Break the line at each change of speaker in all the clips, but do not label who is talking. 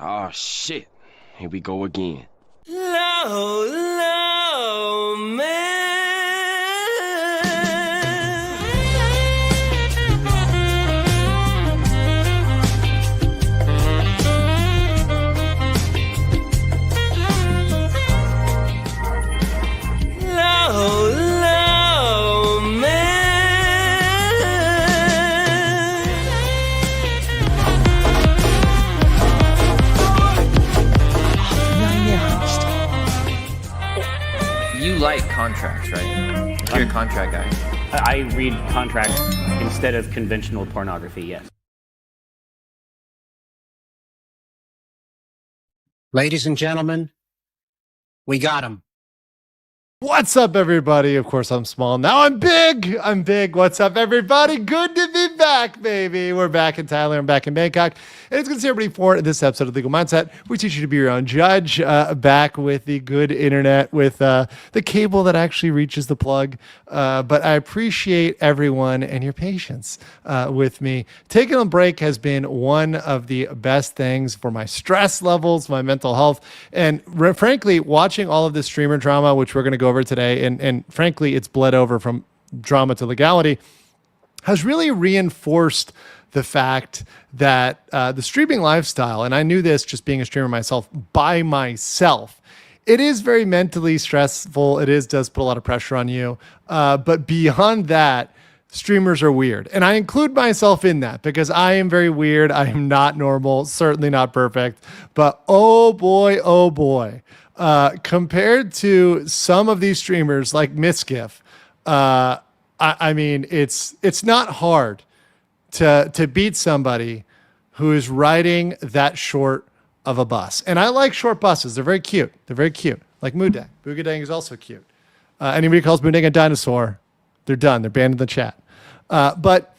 Oh shit. Here we go again.
Low, low, man. Low, low,
You like contracts, right? You're a contract guy.
I read contracts instead of conventional pornography, yes.
Ladies and gentlemen, we got him.
What's up, everybody? Of course, I'm small. Now I'm big. I'm big. What's up, everybody? Good to be back, baby. We're back in Thailand. I'm back in Bangkok. And it's good to see everybody for this episode of Legal Mindset. We teach you to be your own judge. Back with the good internet, with the cable that actually reaches the plug. But I appreciate everyone and your patience with me. Taking a break has been one of the best things for my stress levels, my mental health, and frankly, watching all of this streamer drama, which we're going to go over today, and frankly, it's bled over from drama to legality, has really reinforced the fact that the streaming lifestyle, and I knew this just being a streamer myself, by myself, it is very mentally stressful. It does put a lot of pressure on you. But beyond that, streamers are weird. And I include myself in that because I am very weird. I am not normal, certainly not perfect. But oh boy, compared to some of these streamers like Mizkif, I mean, it's not hard to beat somebody who is riding that short of a bus. And I like short buses. They're very cute. Like Moodang. Boogadang is also cute. Anybody who calls Moodang a dinosaur, they're done. They're banned in the chat. But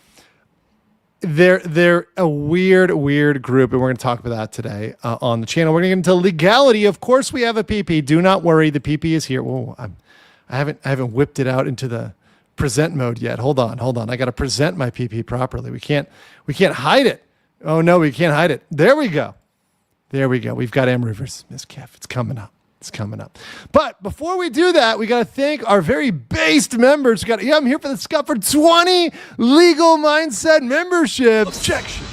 they're a weird group, and we're going to talk about that today on the channel. We're going to get into legality. Of course, we have a PP. Do not worry, the PP is here. Whoa, I haven't whipped it out into the present mode yet. Hold on. I got to present my PP properly. We can't hide it. Oh no, we can't hide it. There we go. We've got Emiru versus Mizkif. It's coming up. But before we do that, we got to thank our very based members. I'm here for the scuff for 20 legal mindset memberships. Objection.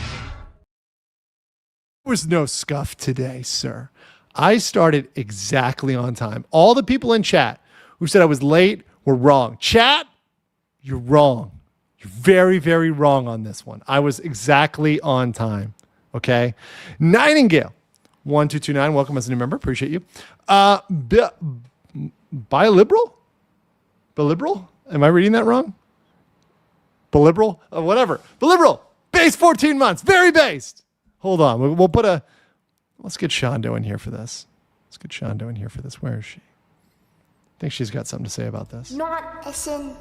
There was no scuff today, sir. I started exactly on time. All the people in chat who said I was late were wrong. Chat, you're wrong. You're very, very wrong on this one. I was exactly on time. Okay. Nightingale. 1229, welcome as a new member. Appreciate you. Biliberal? Am I reading that wrong? Biliberal? Whatever. Biliberal. Base 14 months. Very based. Hold on. We'll put let's get Shondo in here for this. Where is she? I think she's got something to say about this.
Not a sin.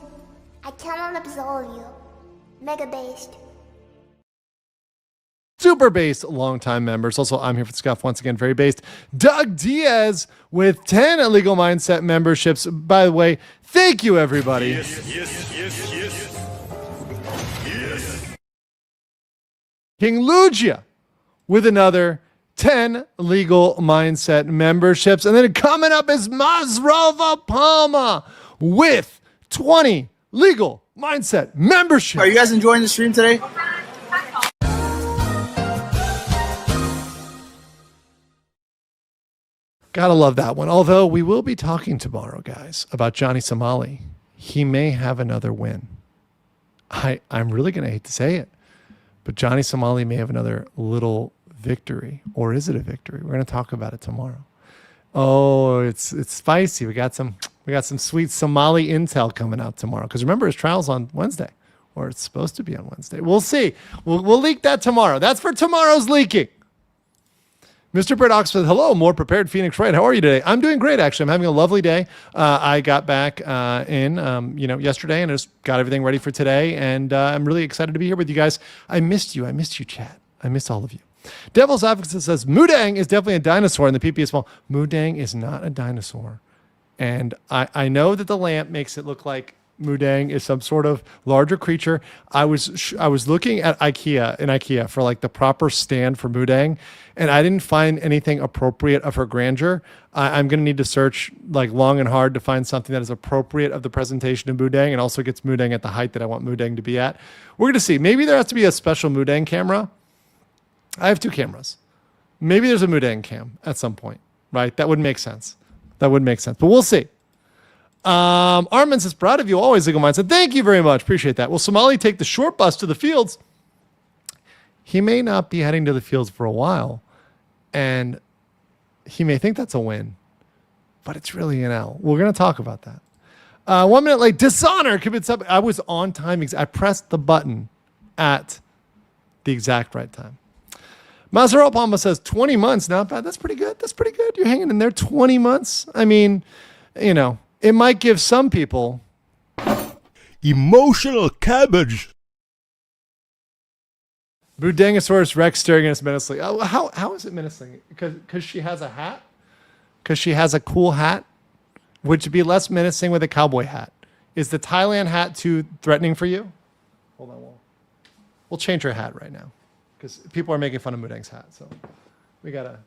I cannot absolve you. Mega based.
Super based longtime members. Also, I'm here for the scuff once again, very based. Doug Diaz with 10 Illegal Mindset memberships. By the way, thank you, everybody. Yes. King Lugia with another 10 Legal Mindset memberships. And then coming up is Mazrova Palma with 20 Legal Mindset memberships.
Are you guys enjoying the stream today?
Gotta love that one. Although we will be talking tomorrow, guys, about Johnny Somali. He may have another win. I'm really going to hate to say it, but Johnny Somali may have another little victory. Or is it a victory? We're going to talk about it tomorrow. Oh, it's spicy. We got some sweet Somali intel coming out tomorrow. Because remember, his trial's on Wednesday. Or it's supposed to be on Wednesday. We'll see. We'll leak that tomorrow. That's for tomorrow's leaking. Mr. Brett Oxford, hello, more prepared Phoenix Wright. How are you today? I'm doing great, actually. I'm having a lovely day. I got back yesterday and just got everything ready for today. And I'm really excited to be here with you guys. I missed you, chat. I missed all of you. Devil's Advocate says, Moodang is definitely a dinosaur and the PP is small. Moodang is not a dinosaur. And I know that the lamp makes it look like Mudang is some sort of larger creature. I was looking at IKEA for like the proper stand for Mudang, and I didn't find anything appropriate of her grandeur. I'm going to need to search like long and hard to find something that is appropriate of the presentation of Mudang and also gets Mudang at the height that I want Mudang to be at. We're going to see. Maybe there has to be a special Mudang camera. I have 2 cameras. Maybe there's a Mudang cam at some point, right? That would make sense. But we'll see. Armin says, proud of you always, Eagle Mindset. Thank you very much. Appreciate that. Will Somali take the short bus to the fields? He may not be heading to the fields for a while, and he may think that's a win, but it's really an L. We're going to talk about that. 1 minute late. Dishonor commits up. I was on time. I pressed the button at the exact right time. Mazaro Palma says 20 months. Not bad. That's pretty good. You're hanging in there 20 months. I mean, you know, it might give some people
emotional cabbage.
Budangosaurus Rex staring at us menacingly. Oh, how is it menacing? Because she has a hat? Because she has a cool hat? Would you be less menacing with a cowboy hat? Is the Thailand hat too threatening for you? Hold on. We'll change her hat right now. Because people are making fun of Mudang's hat. So we got to...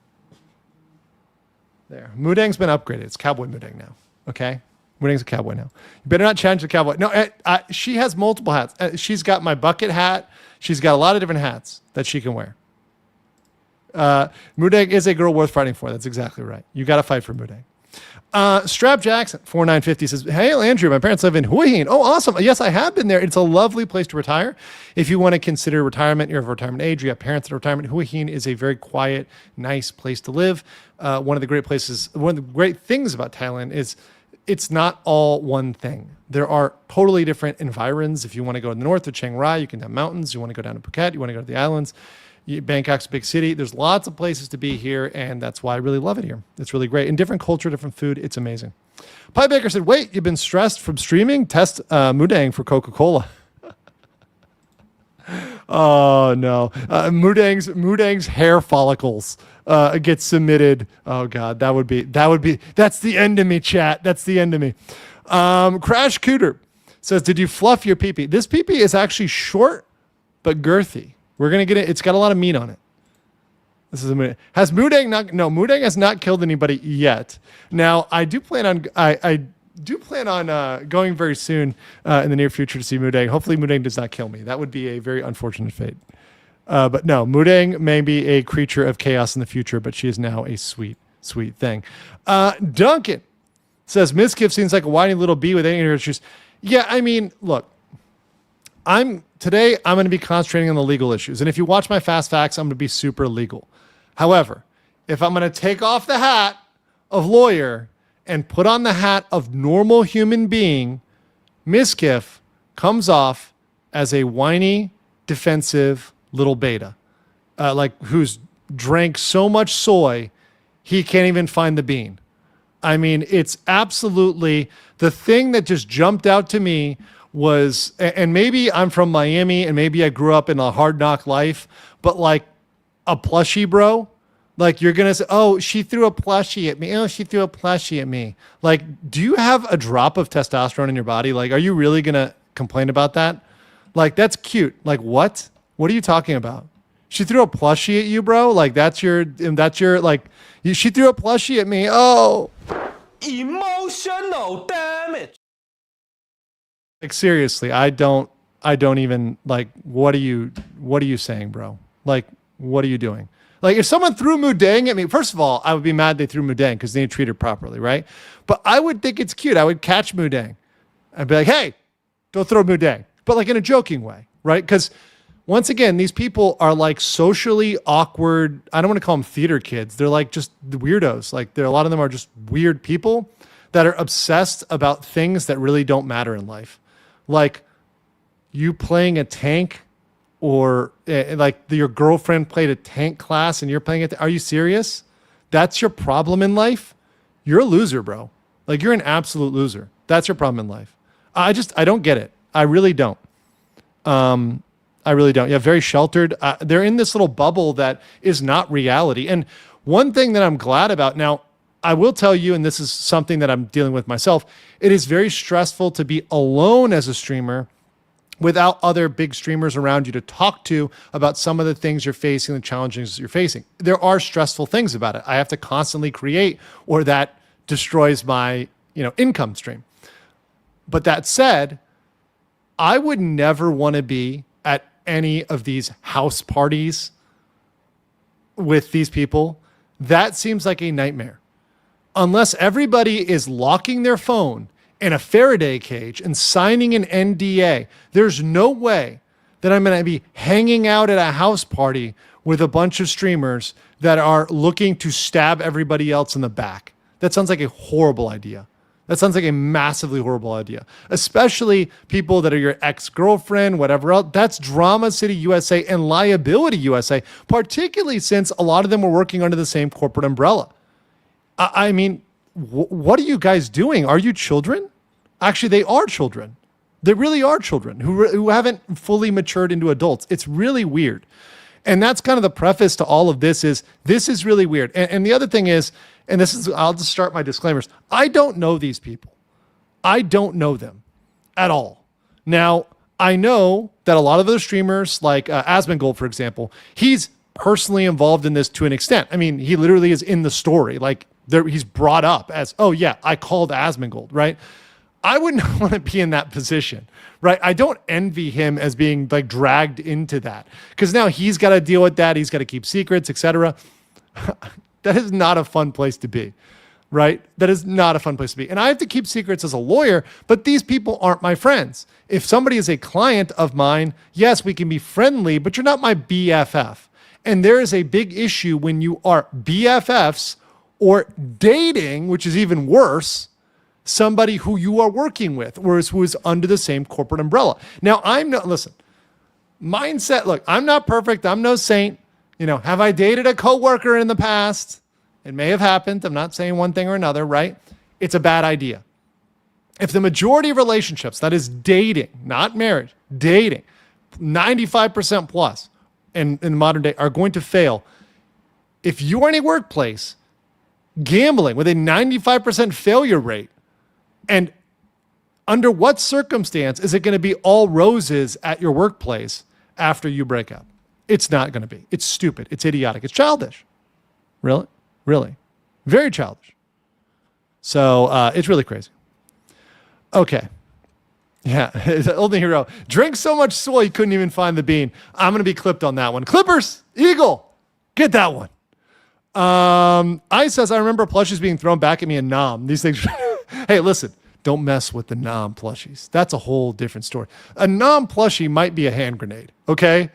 There. Mudang's been upgraded. It's Cowboy Mudang now. Okay? Mudang's a cowboy now. You better not challenge the cowboy. No, she has multiple hats. She's got my bucket hat. She's got a lot of different hats that she can wear. Mudang is a girl worth fighting for. That's exactly right. You got to fight for Mudang. Strap Jackson, 4950 says, hey, Andrew, my parents live in Hue Hin. Oh, awesome. Yes, I have been there. It's a lovely place to retire. If you want to consider retirement, you're of retirement age, you have parents at retirement, Hue Hin is a very quiet, nice place to live. One of the great things about Thailand is it's not all one thing. There are totally different environs. If you want to go to the north of Chiang Rai, you can have mountains. You want to go down to Phuket, you want to go to the islands. Bangkok's a big city. There's lots of places to be here, and that's why I really love it here. It's really great. And different culture, different food. It's amazing. Pie Baker said, wait, you've been stressed from streaming? Test Mudang for Coca-Cola. Oh, no. Mudang's hair follicles get submitted. Oh, God. That's the end of me, chat. That's the end of me. Crash Cooter says, did you fluff your pee-pee? This pee-pee is actually short, but girthy. We're going to get it. It's got a lot of meat on it. This is a Mudang. Has Mudang not? No, Mudang has not killed anybody yet. Now, I do plan on going very soon in the near future to see Mudang. Hopefully, Mudang does not kill me. That would be a very unfortunate fate. But no, Mudang may be a creature of chaos in the future, but she is now a sweet, sweet thing. Duncan says, Mizkif seems like a whiny little bee with any issues. Yeah, I mean, look. Today, I'm going to be concentrating on the legal issues. And if you watch my Fast Facts, I'm going to be super legal. However, if I'm going to take off the hat of lawyer and put on the hat of normal human being, Mizkif comes off as a whiny, defensive little beta. Who's drank so much soy, he can't even find the bean. I mean, it's absolutely the thing that just jumped out to me was, and maybe I'm from Miami and maybe I grew up in a hard knock life, but like a plushie, bro, like you're going to say, oh, she threw a plushie at me. Oh, she threw a plushie at me. Like, do you have a drop of testosterone in your body? Like, are you really going to complain about that? Like, that's cute. Like, what? What are you talking about? She threw a plushie at you, bro? Like, she threw a plushie at me. Oh.
Emotional damage.
Like, seriously, I don't even, like, what are you saying, bro? Like, what are you doing? Like, if someone threw Mudang at me, first of all, I would be mad they threw Mudang because they didn't treat her properly, right? But I would think it's cute. I would catch Mudang. I'd be like, hey, don't throw Mudang. But like in a joking way, right? Because once again, these people are like socially awkward. I don't want to call them theater kids. They're like just the weirdos. Like a lot of them are just weird people that are obsessed about things that really don't matter in life. Like you playing a tank, or like your girlfriend played a tank class and you're playing it. Are you serious? That's your problem in life? You're a loser, bro. Like you're an absolute loser. That's your problem in life. I don't get it. I really don't. Yeah, very sheltered. They're in this little bubble that is not reality. And one thing that I'm glad about now, I will tell you, and this is something that I'm dealing with myself, it is very stressful to be alone as a streamer without other big streamers around you to talk to about some of the things you're facing, the challenges you're facing. There are stressful things about it. I have to constantly create, or that destroys my, income stream. But that said, I would never want to be at any of these house parties with these people. That seems like a nightmare. Unless everybody is locking their phone in a Faraday cage and signing an NDA, there's no way that I'm going to be hanging out at a house party with a bunch of streamers that are looking to stab everybody else in the back. That sounds like a horrible idea. That sounds like a massively horrible idea, especially people that are your ex-girlfriend, whatever else. That's Drama City USA and Liability USA, particularly since a lot of them were working under the same corporate umbrella. I mean, what are you guys doing? Are you children? Actually, they are children. They really are children who haven't fully matured into adults. It's really weird. And that's kind of the preface to all of this is really weird. And the other thing is, and this is, I'll just start my disclaimers. I don't know these people. I don't know them at all. Now, I know that a lot of those streamers, like Asmongold, for example, he's personally involved in this to an extent. I mean, he literally is in the story. Like, he's brought up as, oh yeah, I called Asmongold, right? I wouldn't want to be in that position, right? I don't envy him as being like dragged into that because now he's got to deal with that. He's got to keep secrets, etc. That is not a fun place to be, right? That is not a fun place to be. And I have to keep secrets as a lawyer, but these people aren't my friends. If somebody is a client of mine, yes, we can be friendly, but you're not my BFF. And there is a big issue when you are BFFs or dating, which is even worse, somebody who you are working with, or who is under the same corporate umbrella. Now, mindset, look, I'm not perfect. I'm no saint. Have I dated a coworker in the past? It may have happened. I'm not saying one thing or another, right? It's a bad idea. If the majority of relationships, that is dating, not marriage, dating, 95% plus in modern day are going to fail. If you are in a workplace gambling with a 95% failure rate, and under what circumstance is it going to be all roses at your workplace after you break up? It's not going to be. It's stupid. It's idiotic. It's childish. Really? Really. Very childish. So it's really crazy. Okay. Yeah. Old Hero. Drank so much soy he couldn't even find the bean. I'm going to be clipped on that one. Clippers. Eagle. Get that one. Ice says, I remember plushies being thrown back at me in Nam. These things... Hey, listen, don't mess with the Nam plushies. That's a whole different story. A Nam plushie might be a hand grenade, okay?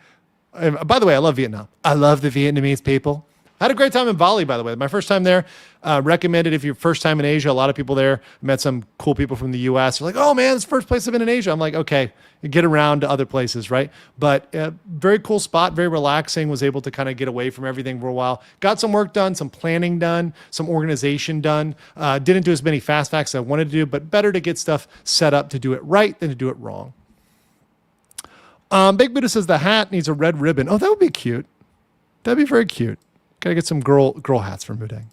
And by the way, I love Vietnam. I love the Vietnamese people. I had a great time in Bali, by the way. My first time there. Recommended if you're first time in Asia. A lot of people there. Met some cool people from the U.S. They're like, oh man, it's the first place I've been in Asia. I'm like, okay, get around to other places, right? But very cool spot, very relaxing. Was able to kind of get away from everything for a while. Got some work done, some planning done, some organization done. Didn't do as many fast facts as I wanted to do, but better to get stuff set up to do it right than to do it wrong. Big Buddha says the hat needs a red ribbon. Oh, that would be cute. That'd be very cute. Gotta get some girl hats from Mudang.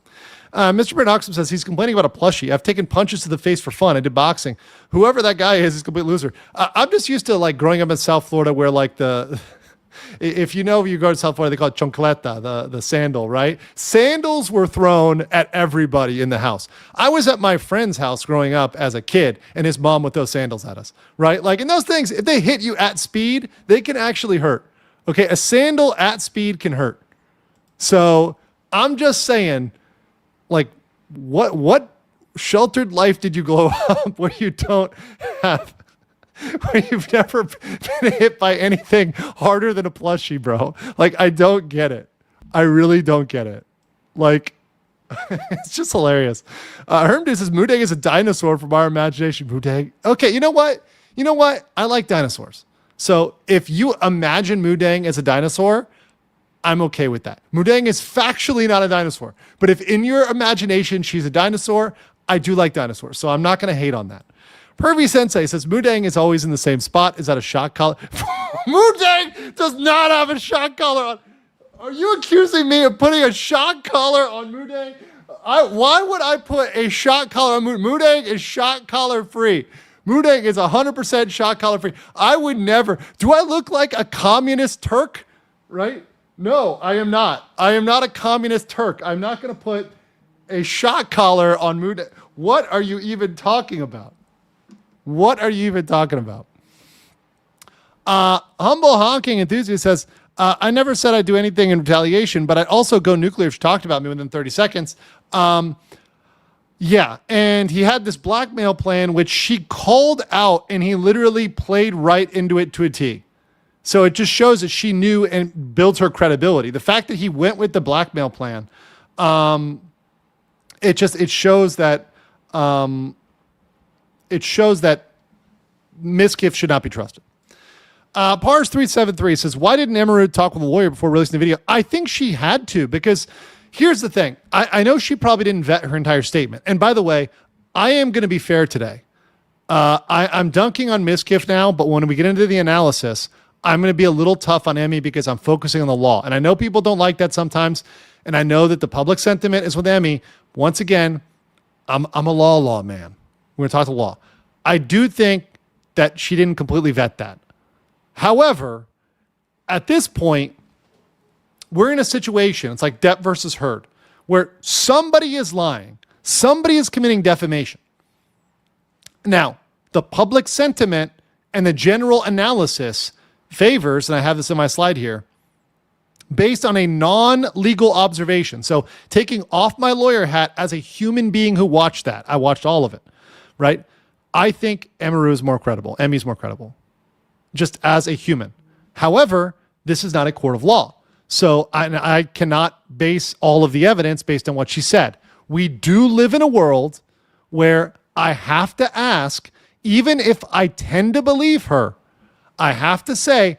Mr. Brent Oxum says he's complaining about a plushie. I've taken punches to the face for fun. I did boxing. Whoever that guy is a complete loser. I'm just used to like growing up in South Florida where like if you go to South Florida, they call it choncleta, the sandal, right? Sandals were thrown at everybody in the house. I was at my friend's house growing up as a kid and his mom would throw sandals at us, right? Like in those things, if they hit you at speed, they can actually hurt. Okay, a sandal at speed can hurt. So I'm just saying, like, what sheltered life did you grow up where you don't have, where you've never been hit by anything harder than a plushie, bro? Like, I don't get it. I really don't get it. Like, it's just hilarious. Hermday says, Mudang is a dinosaur from our imagination. Mudang. Okay, you know what? I like dinosaurs. So if you imagine Mudang as a dinosaur, I'm okay with that. Mudang is factually not a dinosaur. But if in your imagination she's a dinosaur, I do like dinosaurs. So I'm not going to hate on that. Pervy Sensei says, Mudang is always in the same spot. Is that a shock collar? Mudang does not have a shock collar on. Are you accusing me of putting a shock collar on Mudang? Why would I put a shot collar on Mudang is shot collar free. Mudang is 100% shot collar free. I would never. Do I look like a communist Turk? Right? No, I am not. I am not a communist Turk. I'm not going to put a shot collar on Mudang. What are you even talking about? What are you even talking about? Humble Honking Enthusiast says, I never said I'd do anything in retaliation, but I'd also go nuclear if she talked about me within 30 seconds. Yeah, and he had this blackmail plan, which she called out, and he literally played right into it to a T. So it just shows that she knew and builds her credibility. The fact that he went with the blackmail plan, it shows that Mizkif should not be trusted. Pars373 says, why didn't Emiru talk with a lawyer before releasing the video? I think she had to, because here's the thing. I know she probably didn't vet her entire statement. And by the way, I am going to be fair today. I'm dunking on Mizkif now, but when we get into the analysis, I'm going to be a little tough on Emmy because I'm focusing on the law. And I know people don't like that sometimes. And I know that the public sentiment is with Emmy. Once again, I'm a law man. We're going to talk to law. I do think that she didn't completely vet that. However, at this point, we're in a situation, it's like Depp versus Heard, where somebody is lying, somebody is committing defamation. Now, the public sentiment and the general analysis favors, and I have this in my slide here, based on a non-legal observation. So taking off my lawyer hat as a human being who watched that, I watched all of it, right? I think Emiru is more credible. Emmy's more credible, just as a human. However, this is not a court of law. So I cannot base all of the evidence based on what she said. We do live in a world where I have to ask, even if I tend to believe her, I have to say,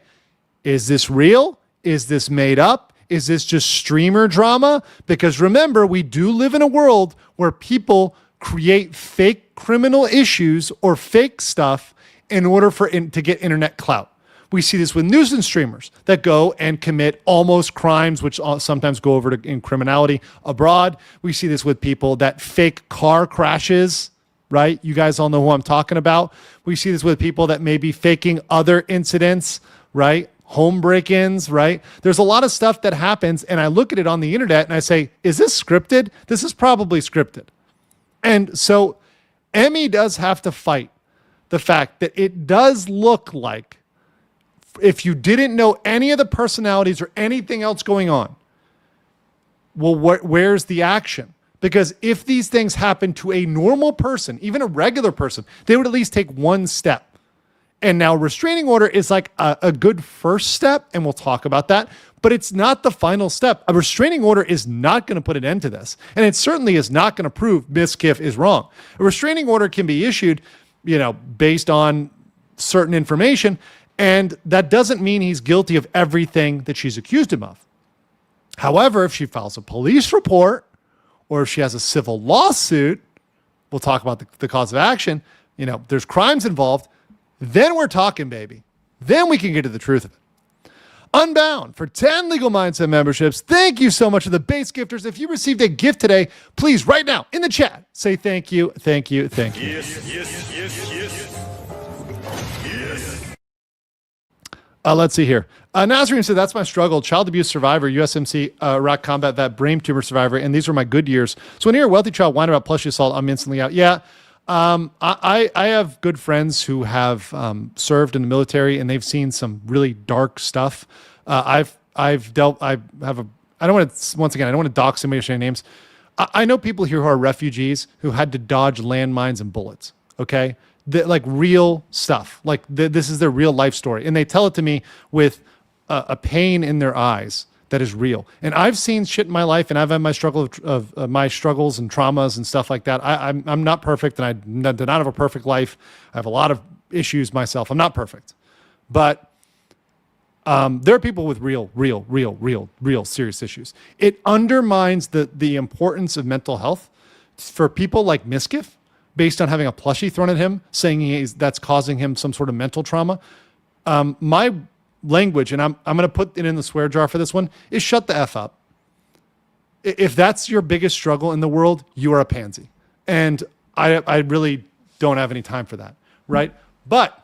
is this real? Is this made up? Is this just streamer drama? Because remember, we do live in a world where people create fake criminal issues or fake stuff in order to get internet clout. We see this with nuisance streamers that go and commit almost crimes, which sometimes go over in criminality abroad. We see this with people that fake car crashes, right? You guys all know who I'm talking about. We see this with people that may be faking other incidents, right? Home break-ins, right? There's a lot of stuff that happens, and I look at it on the internet and I say, is this scripted? This is probably scripted. And so Emmy does have to fight the fact that it does look like, if you didn't know any of the personalities or anything else going on, well, where's the action? Because if these things happen to a normal person, even a regular person, they would at least take one step. And now restraining order is like a good first step, and we'll talk about that, but it's not the final step. A restraining order is not going to put an end to this, and it certainly is not going to prove Mizkif is wrong. A restraining order can be issued, based on certain information, and that doesn't mean he's guilty of everything that she's accused him of. However, if she files a police report or if she has a civil lawsuit, we'll talk about the cause of action, there's crimes involved, then we're talking, baby. Then we can get to the truth of it. Unbound for 10 Legal Mindset memberships. Thank you so much to the base gifters. If you received a gift today, please right now in the chat say thank you, thank you, thank you. Let's see here. Nazarene said, that's my struggle. Child abuse survivor, USMC, Iraq combat vet, brain tumor survivor, and these were my good years. So when you hear a wealthy child whine about plushie assault, I'm instantly out. Yeah, I have good friends who have served in the military, and they've seen some really dark stuff. I don't want to dox somebody or say names. I know people here who are refugees who had to dodge landmines and bullets. Okay. Like real stuff, this is their real life story. And they tell it to me with a pain in their eyes that is real. And I've seen shit in my life, and I've had my struggles and traumas and stuff like that. I'm not perfect, and I do not have a perfect life. I have a lot of issues myself. I'm not perfect. But there are people with real serious issues. It undermines the importance of mental health for people like Mizkif, based on having a plushie thrown at him, saying that's causing him some sort of mental trauma. My language, and I'm going to put it in the swear jar for this one, is shut the F up. If that's your biggest struggle in the world, you are a pansy. And I really don't have any time for that, right? But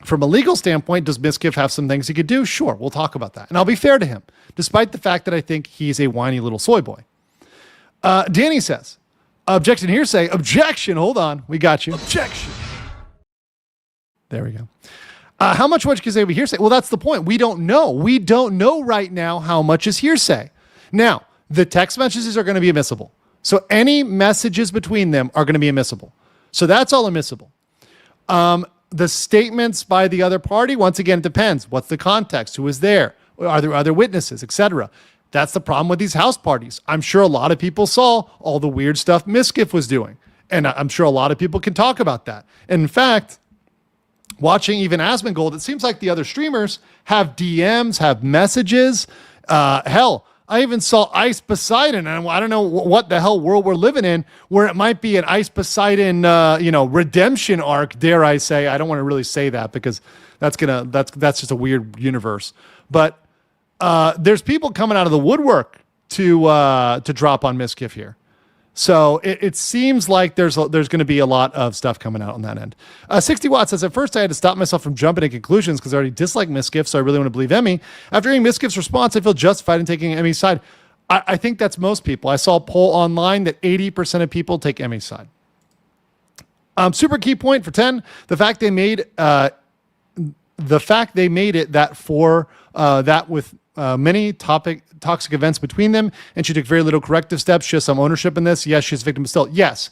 from a legal standpoint, does Mizkif have some things he could do? Sure, we'll talk about that. And I'll be fair to him, despite the fact that I think he's a whiny little soy boy. Danny says, objection hearsay. Objection, hold on, we got you. Objection. There we go. How much can you say we hearsay? Well, that's the point. We don't know. We don't know right now how much is hearsay. Now, the text messages are going to be admissible. So any messages between them are going to be admissible. So that's all admissible. The statements by the other party, once again, it depends. What's the context? Who was there? Are there other witnesses, etc.? That's the problem with these house parties. I'm sure a lot of people saw all the weird stuff Mizkif was doing. And I'm sure a lot of people can talk about that. And in fact, watching even Asmongold, it seems like the other streamers have DMs, have messages. Hell, I even saw Ice Poseidon, and I don't know what the hell world we're living in, where it might be an Ice Poseidon, redemption arc. Dare I say? I don't want to really say that because that's just a weird universe. But there's people coming out of the woodwork to drop on Mizkif here. So it seems like there's going to be a lot of stuff coming out on that end. 60 Watts says, at first I had to stop myself from jumping to conclusions because I already dislike Mizkif, so I really want to believe Emmy. After hearing Mizkif's response, I feel justified in taking Emmy's side. I think that's most people. I saw a poll online that 80% of people take Emmy's side. Super key point for 10, the fact they made it that for that with many toxic events between them, and she took very little corrective steps. She has some ownership in this. Yes, she's a victim still. Yes.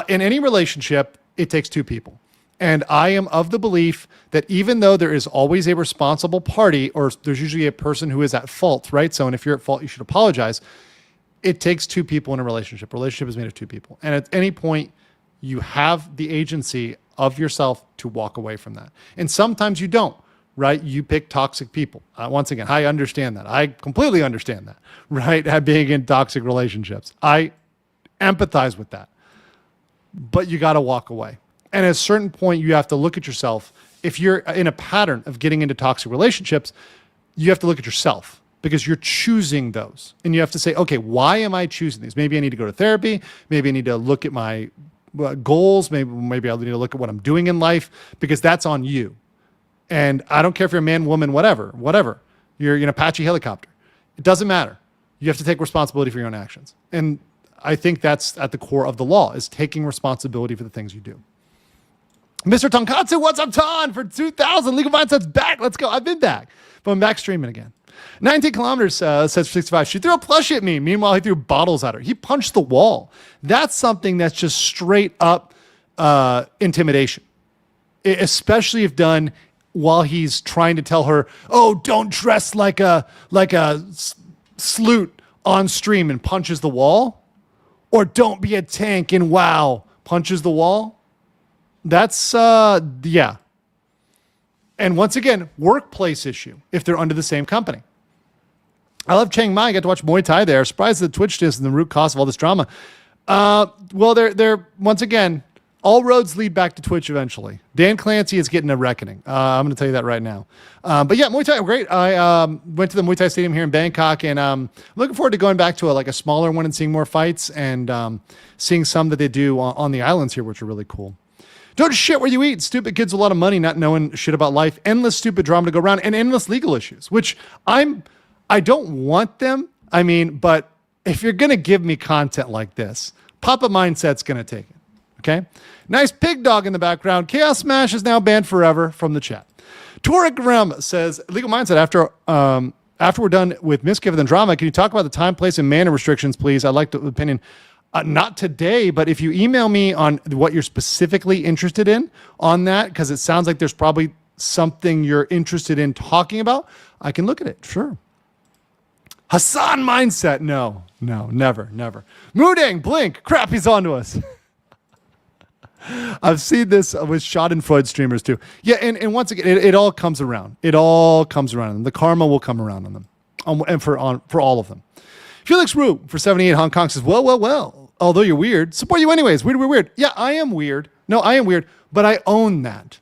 In any relationship, it takes two people. And I am of the belief that even though there is always a responsible party, or there's usually a person who is at fault, right? So, and if you're at fault, you should apologize. It takes two people in a relationship. Relationship is made of two people. And at any point, you have the agency of yourself to walk away from that. And sometimes you don't. Right? You pick toxic people. Once again, I understand that. I completely understand that, right? Being in toxic relationships. I empathize with that. But you got to walk away. And at a certain point, you have to look at yourself. If you're in a pattern of getting into toxic relationships, you have to look at yourself because you're choosing those. And you have to say, okay, why am I choosing these? Maybe I need to go to therapy. Maybe I need to look at my goals. Maybe I need to look at what I'm doing in life because that's on you. And I don't care if you're a man, woman, whatever. You're in an Apache helicopter. It doesn't matter. You have to take responsibility for your own actions. And I think that's at the core of the law, is taking responsibility for the things you do. Mr. Tonkatsu, what's up, Ton? For 2,000. Legal Mindset's back. Let's go. I've been back. But I'm back streaming again. 19 kilometers says 65. She threw a plushie at me. Meanwhile, he threw bottles at her. He punched the wall. That's something that's just straight up intimidation, especially if done while he's trying to tell her, oh, don't dress like a sloot on stream, and punches the wall. Or don't be a tank and WoW, punches the wall. That's, yeah. And once again, workplace issue if they're under the same company. I love Chiang Mai. I got to watch Muay Thai there. Surprised that Twitch is the root cause of all this drama. Well, they're once again, all roads lead back to Twitch eventually. Dan Clancy is getting a reckoning. I'm going to tell you that right now. But yeah, Muay Thai, great. I went to the Muay Thai stadium here in Bangkok, and I'm looking forward to going back to a smaller one and seeing more fights and seeing some that they do on the islands here, which are really cool. Don't shit where you eat. Stupid kids with a lot of money not knowing shit about life. Endless stupid drama to go around and endless legal issues, which I don't want them. I mean, but if you're going to give me content like this, Papa Mindset's going to take it. Okay? Nice pig dog in the background. Chaos Smash is now banned forever from the chat. Torek Rem says, Legal Mindset, after we're done with Mizkif and drama, can you talk about the time, place, and manner restrictions, please? I'd like the opinion. Not today, but if you email me on what you're specifically interested in on that, because it sounds like there's probably something you're interested in talking about, I can look at it. Sure. Hassan Mindset. No, never. Moodang, blink. Crap, he's on to us. I've seen this with Schadenfreude streamers too. Yeah, and once again, it all comes around. It all comes around. The karma will come around on them, and for all of them. Felix Rue for 78 Hong Kong says, well. Although you're weird, support you anyways. Weird. Yeah, I am weird. No, I am weird, but I own that.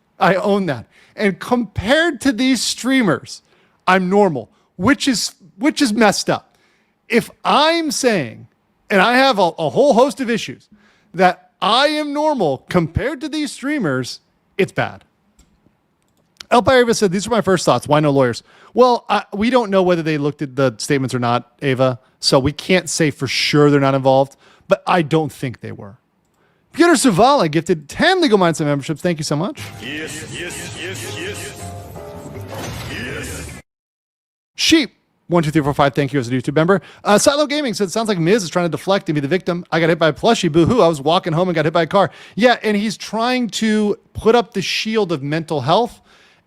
And compared to these streamers, I'm normal, which is messed up. if I'm saying, and I have a whole host of issues, that I am normal compared to these streamers, it's bad. El Ava said, these are my first thoughts. Why no lawyers? Well, we don't know whether they looked at the statements or not, Ava. So we can't say for sure they're not involved, but I don't think they were. Peter Suvala gifted 10 Legal Mindset memberships. Thank you so much. Sheep. 1, 2, 3, 4, 5. Thank you as a YouTube member. Silo Gaming said, sounds like Miz is trying to deflect and be the victim. I got hit by a plushie. Boo-hoo. I was walking home and got hit by a car. Yeah, and he's trying to put up the shield of mental health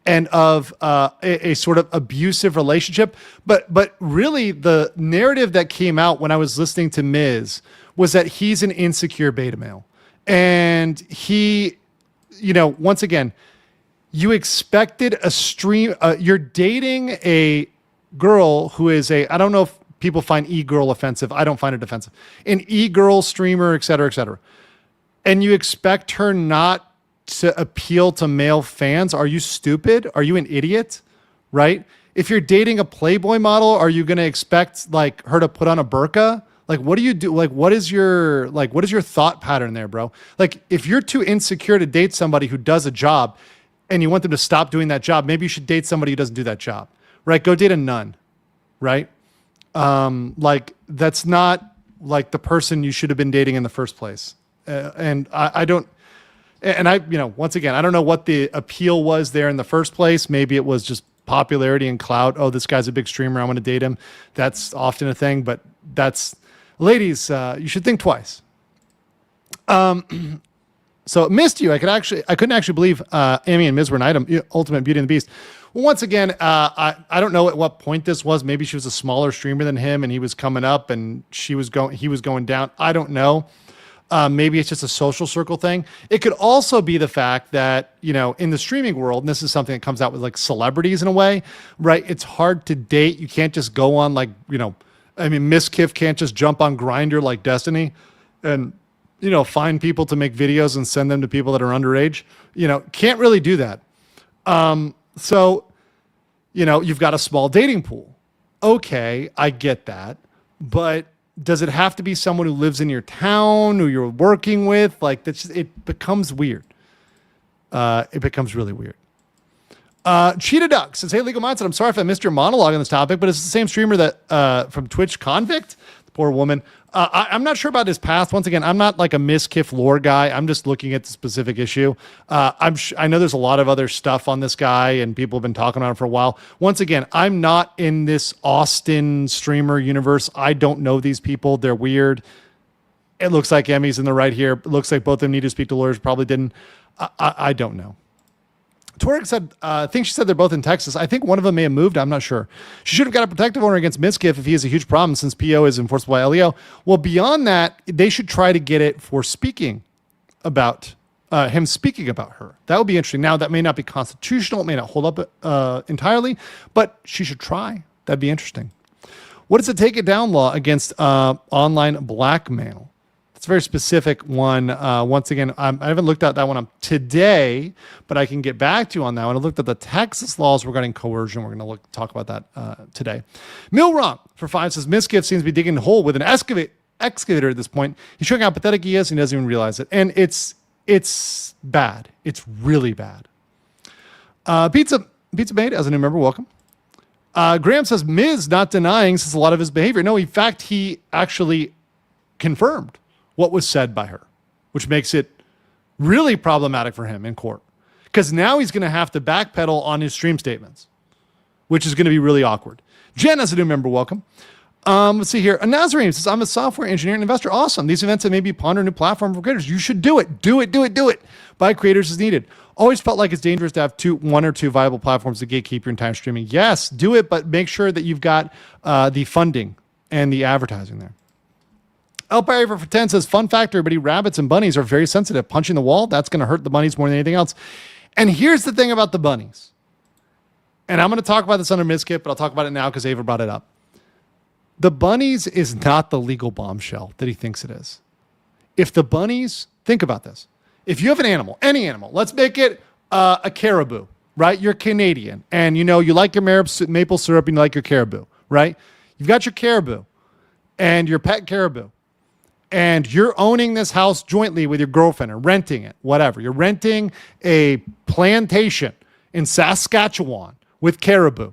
and of a sort of abusive relationship. But really, the narrative that came out when I was listening to Miz was that he's an insecure beta male. And he, once again, you expected a stream. You're dating a girl who is I don't know if people find e-girl offensive. I don't find it offensive. An e-girl streamer, et cetera, et cetera. And you expect her not to appeal to male fans. Are you stupid? Are you an idiot? Right? If you're dating a Playboy model, are you going to expect like her to put on a burqa? Like, what do you do? Like, what is your thought pattern there, bro? Like, if you're too insecure to date somebody who does a job and you want them to stop doing that job, maybe you should date somebody who doesn't do that job. Right? Go date a nun, right? Like that's not like the person you should have been dating in the first place. And I don't, once again, I don't know what the appeal was there in the first place. Maybe it was just popularity and clout. Oh, this guy's a big streamer. I want to date him. That's often a thing, but ladies, you should think twice. So it missed you. I couldn't actually believe Amy and Miz were an item. Ultimate Beauty and the Beast. Well, once again, I don't know at what point this was. Maybe she was a smaller streamer than him, and he was coming up, and he was going down. I don't know. Maybe it's just a social circle thing. It could also be the fact that in the streaming world, and this is something that comes out with like celebrities in a way, right? It's hard to date. You can't just go on Mizkif can't just jump on Grindr like Destiny, and find people to make videos and send them to people that are underage. Can't really do that. So, you've got a small dating pool. Okay, I get that. But does it have to be someone who lives in your town, who you're working with? Like, it becomes weird. It becomes really weird. Cheetah Duck says, hey, Legal Mindset, I'm sorry if I missed your monologue on this topic, but it's the same streamer that from Twitch Convict, the poor woman. I'm not sure about his past. Once again, I'm not like a Mizkif lore guy. I'm just looking at the specific issue. I know there's a lot of other stuff on this guy, and people have been talking about him for a while. Once again, I'm not in this Austin streamer universe. I don't know these people. They're weird. It looks like Emmy's in the right here. It looks like both of them need to speak to lawyers. Probably didn't. I don't know. Torek said, I think she said they're both in Texas. I think one of them may have moved. I'm not sure. She should have got a protective order against Mizkif if he is a huge problem since PO is enforceable by LEO. Well, beyond that, they should try to get it for speaking about him speaking about her. That would be interesting. Now, that may not be constitutional. It may not hold up entirely, but she should try. That'd be interesting. What is the take it down law against online blackmail? It's a very specific one. Once again, I haven't looked at that one up today, but I can get back to you on that one. I looked at the Texas laws regarding coercion. We're going to talk about that today. Milron for 5 says, Mizkif seems to be digging a hole with an excavator at this point. He's showing how pathetic he is, and he doesn't even realize it. And it's bad. It's really bad. Pizza Made, as a new member, welcome. Graham says, Miz not denying since a lot of his behavior. No, in fact, he actually confirmed what was said by her, which makes it really problematic for him in court. Because now he's going to have to backpedal on his stream statements, which is going to be really awkward. Jen, as a new member, welcome. Let's see here. A Nazarene says, I'm a software engineer and investor. Awesome. These events that maybe ponder a new platform for creators. You should do it. Do it. Buy creators as needed. Always felt like it's dangerous to have one or two viable platforms to gatekeep your entire streaming. Yes, do it, but make sure that you've got the funding and the advertising there. El Perry for 10 says, fun fact, everybody, rabbits and bunnies are very sensitive. Punching the wall, that's going to hurt the bunnies more than anything else. And here's the thing about the bunnies. And I'm going to talk about this under Mizkif, but I'll talk about it now because Ava brought it up. The bunnies is not the legal bombshell that he thinks it is. If the bunnies, think about this. If you have an animal, any animal, let's make it a caribou, right? You're Canadian, and you like your maple syrup and you like your caribou, right? You've got your caribou. and your pet caribou, and you're owning this house jointly with your girlfriend or renting it, whatever. You're renting a plantation in Saskatchewan with caribou,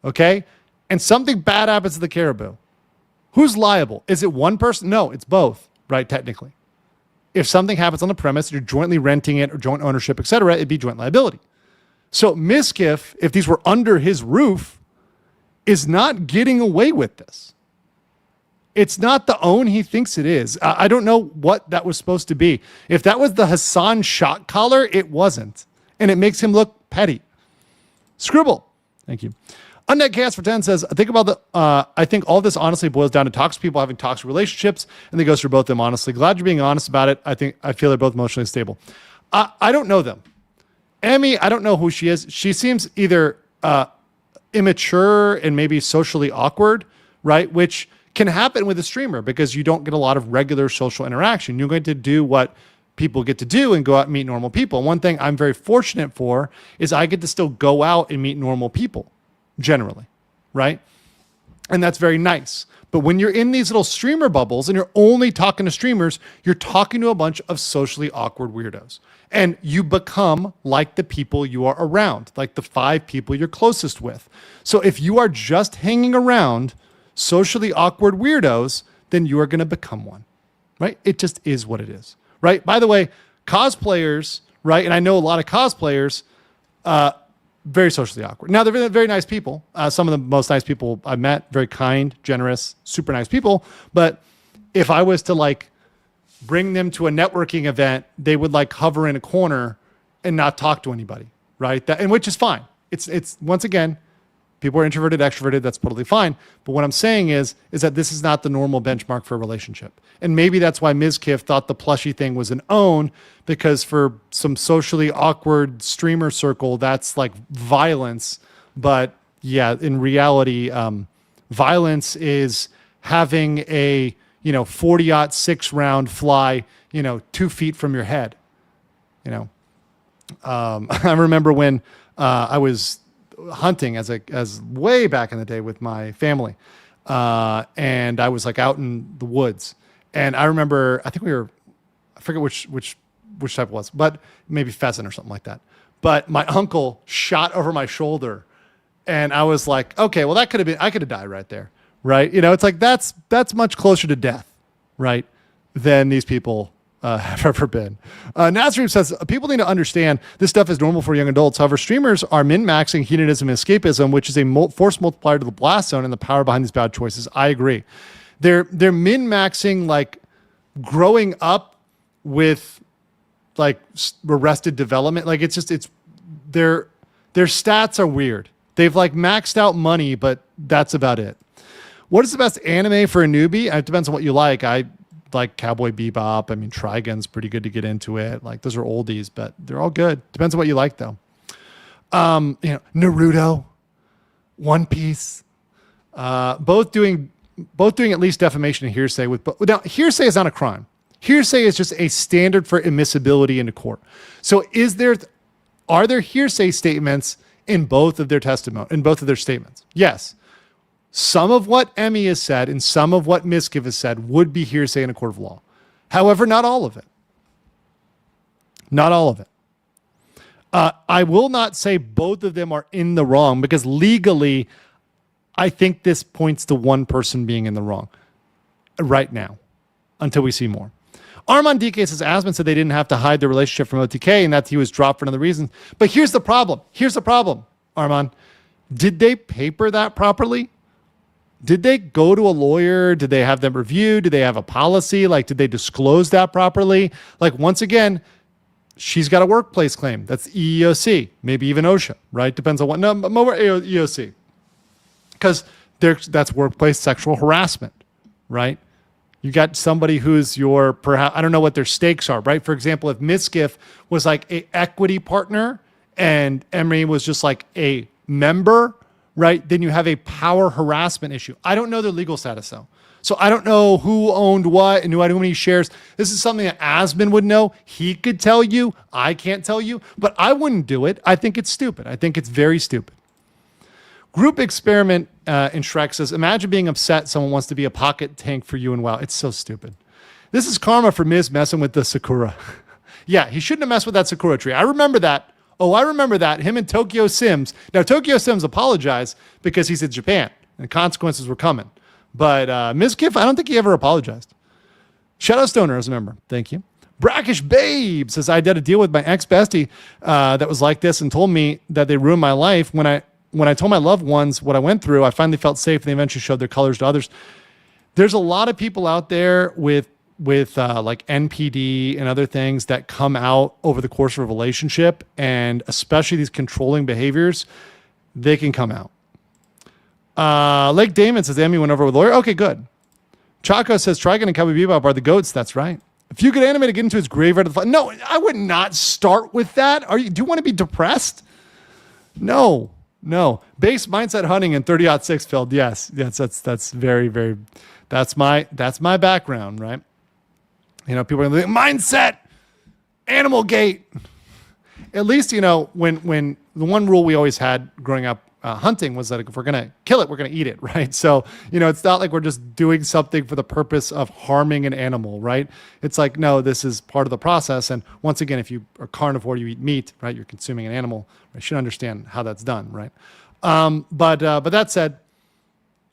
okay? And something bad happens to the caribou. Who's liable? Is it one person? No, it's both, right, technically. If something happens on the premise, you're jointly renting it or joint ownership, etc., it'd be joint liability. So Mizkif, if these were under his roof, is not getting away with this. It's not the own he thinks it is. I don't know what that was supposed to be. If that was the Hassan shot collar, it wasn't. And it makes him look petty. Scribble. Thank you. Undead Chaos for 10 says, I think all this honestly boils down to toxic people having toxic relationships, and they goes through both of them honestly. Glad you're being honest about it. I feel they're both emotionally stable. I don't know them. Emmy, I don't know who she is. She seems either immature and maybe socially awkward, right? Which can happen with a streamer because you don't get a lot of regular social interaction. You're going to do what people get to do and go out and meet normal people. And one thing I'm very fortunate for is I get to still go out and meet normal people. Generally, right? And that's very nice. But when you're in these little streamer bubbles and you're only talking to streamers, you're talking to a bunch of socially awkward weirdos. And you become like the people you are around, like the 5 people you're closest with. So if you are just hanging around socially awkward weirdos, then you are going to become one, right? It just is what it is, right? By the way, cosplayers, right? And I know a lot of cosplayers, very socially awkward. Now, they're very, very nice people. Some of the most nice people I've met, very kind, generous, super nice people. But if I was to like bring them to a networking event, they would like hover in a corner and not talk to anybody, right? And which is fine. It's once again, people are introverted, extroverted. That's totally fine. But what I'm saying is that this is not the normal benchmark for a relationship. And maybe that's why Mizkif thought the plushie thing was an own, because for some socially awkward streamer circle, that's like violence. But yeah, in reality, violence is having a 40-06 round fly 2 feet from your head. I remember when I was hunting as way back in the day with my family, and I was like out in the woods, and I remember I forget which type it was, but maybe pheasant or something like that. But my uncle shot over my shoulder, and I was like, okay, well I could have died right there, right? It's like that's much closer to death, right, than these people have ever been. Nazarene says, people need to understand this stuff is normal for young adults. However, streamers are min-maxing hedonism and escapism, which is a force multiplier to the blast zone and the power behind these bad choices. I agree. They're min-maxing like growing up with like arrested development. Like it's their stats are weird. They've like maxed out money, but that's about it. What is the best anime for a newbie? It depends on what you like. I like Cowboy Bebop. I mean, Trigun's pretty good to get into it. Like those are oldies, but they're all good. Depends on what you like though. Naruto, One Piece, both doing at least defamation and hearsay now hearsay is not a crime. Hearsay is just a standard for admissibility into court. So are there hearsay statements in both of their statements? Yes. Some of what Emmy has said and some of what Mizkif has said would be hearsay in a court of law. However, not all of it. Not all of it. I will not say both of them are in the wrong because legally, I think this points to one person being in the wrong right now until we see more. Armand DK says Asman said they didn't have to hide their relationship from OTK and that he was dropped for another reason. But here's the problem. Armand. Did they paper that properly? Did they go to a lawyer? Did they have them reviewed? Did they have a policy? Like, did they disclose that properly? Like, once again, she's got a workplace claim. That's EEOC, maybe even OSHA, right? Depends on what. No, more EEOC. Because that's workplace sexual harassment, right? You got somebody who's perhaps, I don't know what their stakes are, right? For example, if Mizkif was like a equity partner and Emiru was just like a member, right? Then you have a power harassment issue. I don't know their legal status though. So I don't know who owned what and who had how many shares. This is something that Asman would know. He could tell you. I can't tell you, but I wouldn't do it. I think it's stupid. I think it's very stupid. Group experiment in Shrek says, imagine being upset someone wants to be a pocket tank for you and WoW. It's so stupid. This is karma for Miz messing with the Sakura. Yeah, he shouldn't have messed with that Sakura tree. I remember that. Oh, I remember that. Him and Tokyo Sims. Now, Tokyo Sims apologized because he's in Japan and the consequences were coming. But Mizkif, I don't think he ever apologized. Shadowstoner as a member. Thank you. Brackish Babe says, I did a deal with my ex-bestie that was like this and told me that they ruined my life. When I told my loved ones what I went through, I finally felt safe and they eventually showed their colors to others. There's a lot of people out there with like NPD and other things that come out over the course of a relationship, and especially these controlling behaviors, they can come out. Lake Damon says, Emmy went over with a lawyer. Okay, good. Chaco says, Trigon and Cowboy Bebop are the goats. That's right. If you could animate to get into his graveyard of the fun. No, I would not start with that. Do you want to be depressed? No. Base mindset hunting in 30-6 filled. Yes, that's very, very, that's my background, right? You know, people are going to be like, mindset, animal gate. At least, you know, when the one rule we always had growing up hunting was that if we're going to kill it, we're going to eat it, right? So, you know, it's not like we're just doing something for the purpose of harming an animal, right? It's like, no, this is part of the process. And once again, if you are carnivore, you eat meat, right? You're consuming an animal. You should understand how that's done, right? But that said,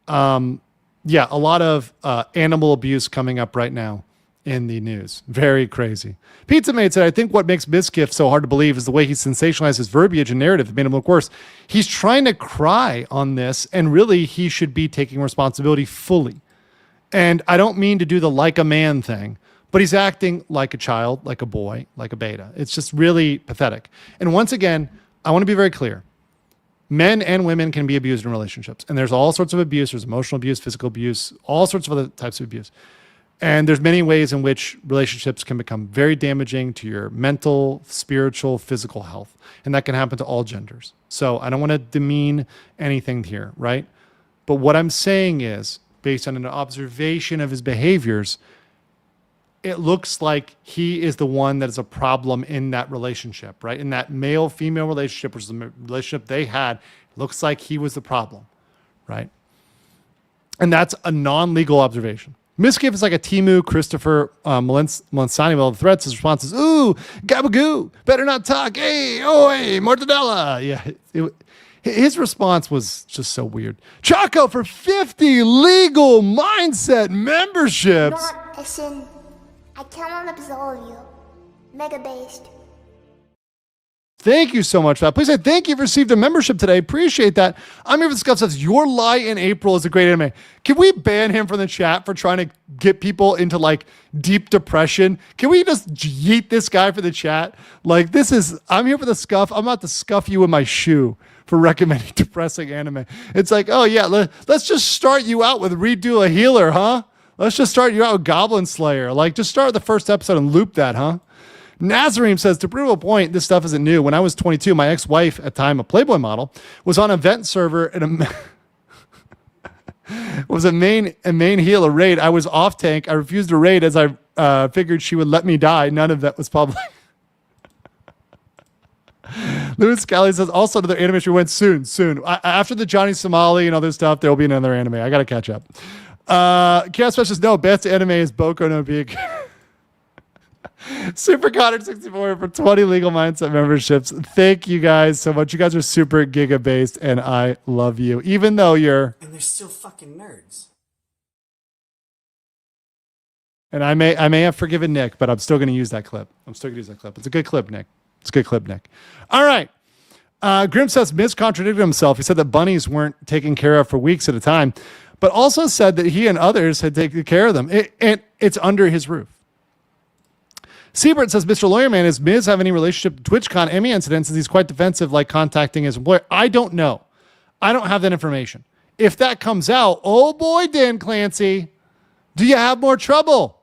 yeah, a lot of animal abuse coming up right now in the news. Very crazy. Pizza Mate said, I think what makes Mizkif so hard to believe is the way he sensationalized his verbiage and narrative that made him look worse. He's trying to cry on this, and really he should be taking responsibility fully. And I don't mean to do the like a man thing, but he's acting like a child, like a boy, like a beta. It's just really pathetic. And once again, I want to be very clear. Men and women can be abused in relationships. And there's all sorts of abuse. There's emotional abuse, physical abuse, all sorts of other types of abuse. And there's many ways in which relationships can become very damaging to your mental, spiritual, physical health. And that can happen to all genders. So I don't want to demean anything here, right? But what I'm saying is, based on an observation of his behaviors, it looks like he is the one that is a problem in that relationship, right? In that male-female relationship, which is the relationship they had, it looks like he was the problem, right? And that's a non-legal observation. Mizkif is like a Timu, Christopher Melansani. Well, the threats, his response is, ooh, gabagoo, better not talk. Hey, oh, hey, mortadella. Yeah, his response was just so weird. Chaco for 50 legal mindset memberships.
Not a sin. I cannot absolve you. Mega based.
Thank you so much for that. Please say thank you for received a membership today. Appreciate that. I'm here for the Scuff Says Your Lie in April is a great anime. Can we ban him from the chat for trying to get people into like deep depression? Can we just yeet this guy for the chat? Like I'm here for the scuff. I'm about to scuff you in my shoe for recommending depressing anime. It's like, oh yeah, let's just start you out with Redo a Healer, huh? Let's just start you out with Goblin Slayer. Like just start the first episode and loop that, huh? Nazareem says, to prove a point, this stuff isn't new. When I was 22, my ex-wife, at the time a Playboy model, was on a vent server and was a main healer raid. I was off tank. I refused to raid as I figured she would let me die. None of that was public. Lewis Scally says, also another anime we went soon. After the Johnny Somali and other stuff, there will be another anime. I got to catch up. Chaos Specialist, no, best anime is Boku no Big. Super Connor 64 for 20 legal mindset memberships. Thank you guys so much. You guys are super giga based and I love you. Even though you're
And they're still fucking nerds.
And I may have forgiven Nick, but I'm still gonna use that clip. It's a good clip, Nick. All right. Grim says Miz contradicted himself. He said that bunnies weren't taken care of for weeks at a time, but also said that he and others had taken care of them. It's under his roof. Siebert says, Mr. Lawyerman, is Miz have any relationship to TwitchCon Emmy incidents? He's quite defensive, like contacting his employer. I don't know. I don't have that information. If that comes out, oh boy, Dan Clancy, do you have more trouble?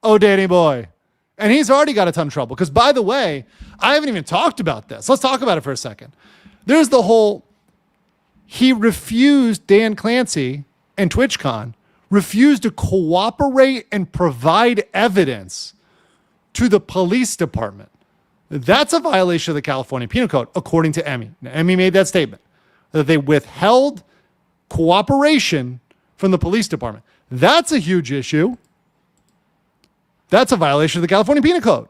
Oh, Danny boy. And he's already got a ton of trouble. Because by the way, I haven't even talked about this. Let's talk about it for a second. There's the whole, he refused, Dan Clancy and TwitchCon, refused to cooperate and provide evidence to the police department. That's a violation of the California Penal Code, according to Emmy. Now, Emmy made that statement that they withheld cooperation from the police department. That's a huge issue. That's a violation of the California Penal Code.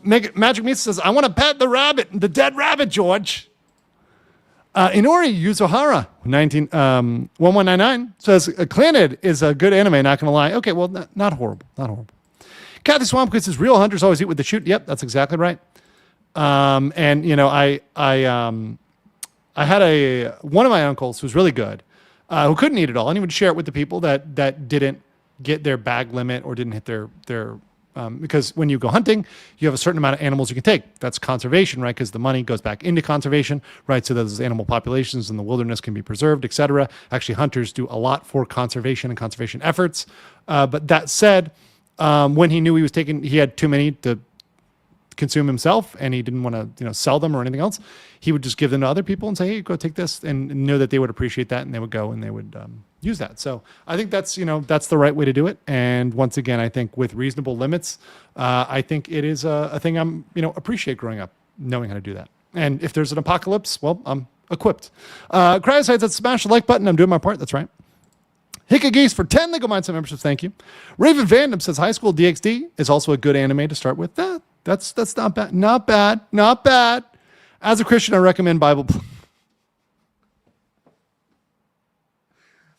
Magic Meat says, I want to pet the dead rabbit, George. Inori Yuzuhara, 1199, says, Clannad is a good anime, not going to lie. Okay, well, not horrible. Not horrible. Kathy Swampquist says, real hunters always eat with the shoot. Yep, that's exactly right. And, you know, I had one of my uncles who was really good, who couldn't eat it all, and he would share it with the people that didn't get their bag limit or didn't hit their because when you go hunting, you have a certain amount of animals you can take. That's conservation, right? Because the money goes back into conservation, right? So those animal populations in the wilderness can be preserved, et cetera. Actually, hunters do a lot for conservation and conservation efforts. But that said, when he knew he had too many to consume himself and he didn't want to sell them or anything else, he would just give them to other people and say, hey, go take this, and know that they would appreciate that, and they would go and they would use that. So I think that's the right way to do it. And once again, I think with reasonable limits, I think it is a thing I'm appreciate growing up knowing how to do that. And if there's an apocalypse, well, I'm equipped. Cryoside says, smash the like button. I'm doing my part. That's right. Hicka Geese for 10 Lego Mindset memberships. Thank you. Raven Vandam says High School DxD is also a good anime to start with. That's not bad. Not bad. Not bad. As a Christian, I recommend Bible.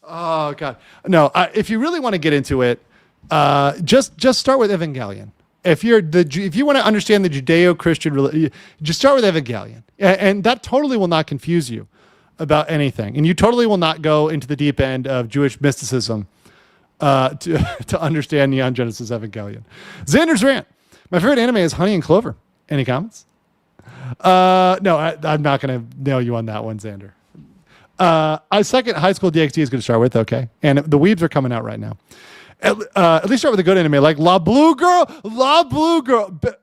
Oh God, no. If you really want to get into it, just start with Evangelion. If you want to understand the Judeo-Christian religion, just start with Evangelion, and that totally will not confuse you about anything, and you totally will not go into the deep end of Jewish mysticism to understand Neon Genesis Evangelion. Xander's rant. My favorite anime is Honey and Clover. Any comments? No, I'm not going to nail you on that one, Xander. I second High School DxD is going to start with, okay? And the weebs are coming out right now. At least start with a good anime like La Blue Girl.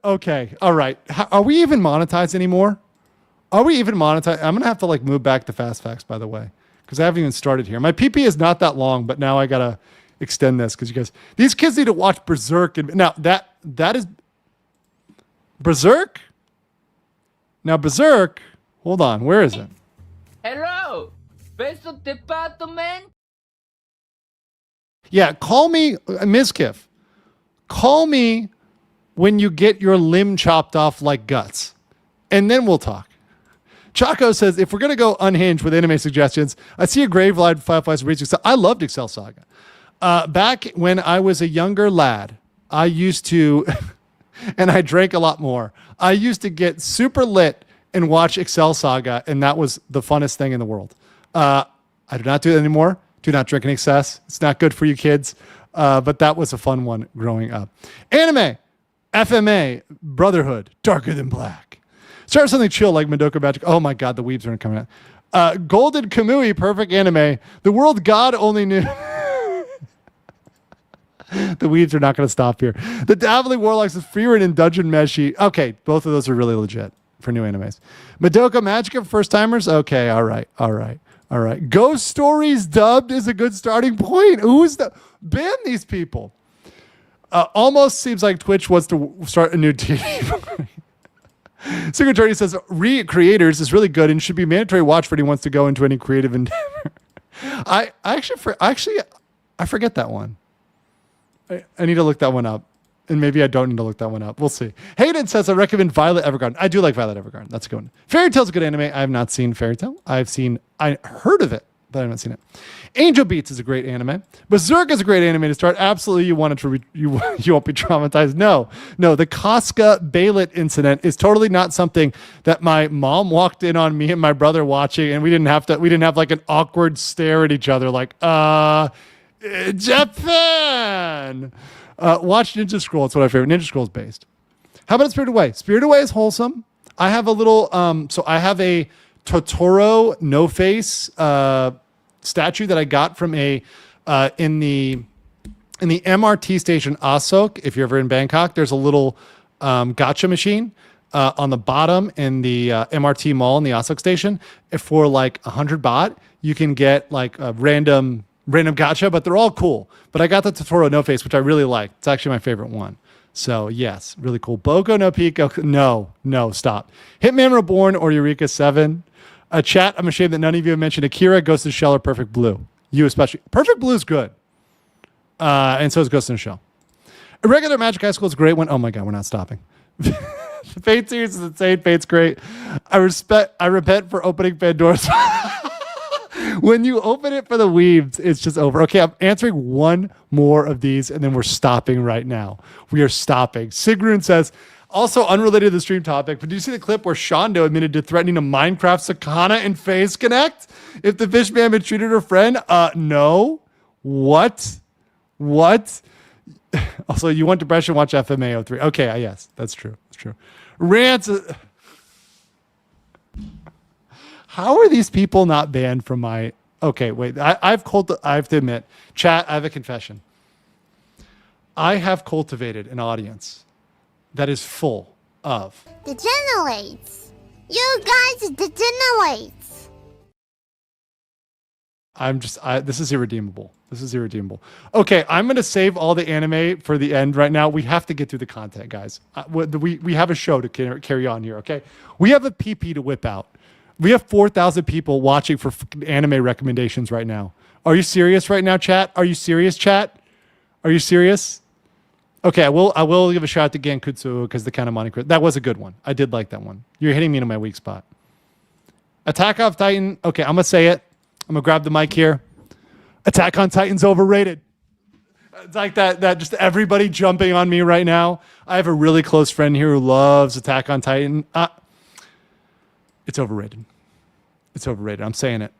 Okay, all right. Are we even monetized anymore? Are we even monetized? I'm going to have to move back to Fast Facts, by the way, because I haven't even started here. My PP is not that long, but now I got to extend this because these kids need to watch Berserk. Now, that is Berserk? Now, Berserk, hold on, where is it?
Hello, Beso Department.
Yeah, call me, Mizkif. Call me when you get your limb chopped off like Guts, and then we'll talk. Chaco says, if we're going to go unhinged with anime suggestions, I see a Gravelight Fireflies reads Excel. I loved Excel Saga. Back when I was a younger lad, I used to, and I drank a lot more, I used to get super lit and watch Excel Saga, and that was the funnest thing in the world. I do not do it anymore. Do not drink in excess. It's not good for you kids, but that was a fun one growing up. Anime, FMA, Brotherhood, Darker Than Black. Start something chill like Madoka Magic. Oh my God, the weebs are coming out. Golden Kamui, perfect anime. The world God only knew. The weeds are not going to stop here. The Dabbling Warlocks is Freerin and Dungeon Meshi. Okay, both of those are really legit for new animes. Madoka Magica for first timers. Okay, all right. Ghost Stories dubbed is a good starting point. Ban these people. Almost seems like Twitch wants to start a new TV. Secretary says Re-Creators is really good and should be mandatory watch for anyone who wants to go into any creative endeavor. I forget that one. I need to look that one up. And maybe I don't need to look that one up. We'll see. Hayden says, I recommend Violet Evergarden. I do like Violet Evergarden. That's a good one. Fairy Tail's a good anime. I have not seen Fairy Tail. I heard of it, but I haven't seen it. Angel Beats is a great anime. Berserk is a great anime to start. Absolutely, you won't be traumatized. No. The Casca Baylet incident is totally not something that my mom walked in on me and my brother watching, and we didn't have like an awkward stare at each other like, Japan. Watch Ninja Scroll. It's what I favorite. Ninja Scroll is based. How about Spirited Away? Spirited Away is wholesome. I have a little, so I have a Totoro no face statue that I got from in the MRT station Asok. If you're ever in Bangkok, there's a little gacha machine on the bottom in the MRT mall in the Asok station. For like 100 baht, you can get like a random gacha, but they're all cool. But I got the Totoro no face, which I really like. It's actually my favorite one. So yes, really cool. Boko no Pico. No, stop. Hitman Reborn or Eureka 7. Chat, I'm ashamed that none of you have mentioned Akira, Ghost in the Shell, or Perfect Blue. You especially. Perfect Blue is good. And so is Ghost in the Shell. A regular Magic High School is a great one. Oh my God, we're not stopping. The Fate series is insane. Fate's great. I repent for opening Pandora's. When you open it for the weebs, it's just over. Okay, I'm answering one more of these, and then we're stopping right now. We are stopping. Sigrun says, also unrelated to the stream topic, but did you see the clip where Shondo admitted to threatening to Minecraft Sakana and FaZe Connect if the fish man mistreated her friend? No. What? Also, you want depression, watch FMA 03. Okay, yes, that's true. That's true. Rants. How are these people not banned from my... Okay, wait. I have to admit, chat, I have a confession. I have cultivated an audience that is full of...
Degenerates. You guys degenerates.
This is irredeemable. Okay, I'm going to save all the anime for the end right now. We have to get through the content, guys. We have a show to carry on here, okay? We have a PP to whip out. We have 4,000 people watching for anime recommendations right now. Are you serious right now, chat? Are you serious, chat? Are you serious? Okay, I will give a shout out to Gankutsu because the Kanamani, that was a good one. I did like that one. You're hitting me in my weak spot. Attack on Titan. Okay, I'm going to say it. I'm going to grab the mic here. Attack on Titan's overrated. It's like that just everybody jumping on me right now. I have a really close friend here who loves Attack on Titan. It's overrated. I'm saying it.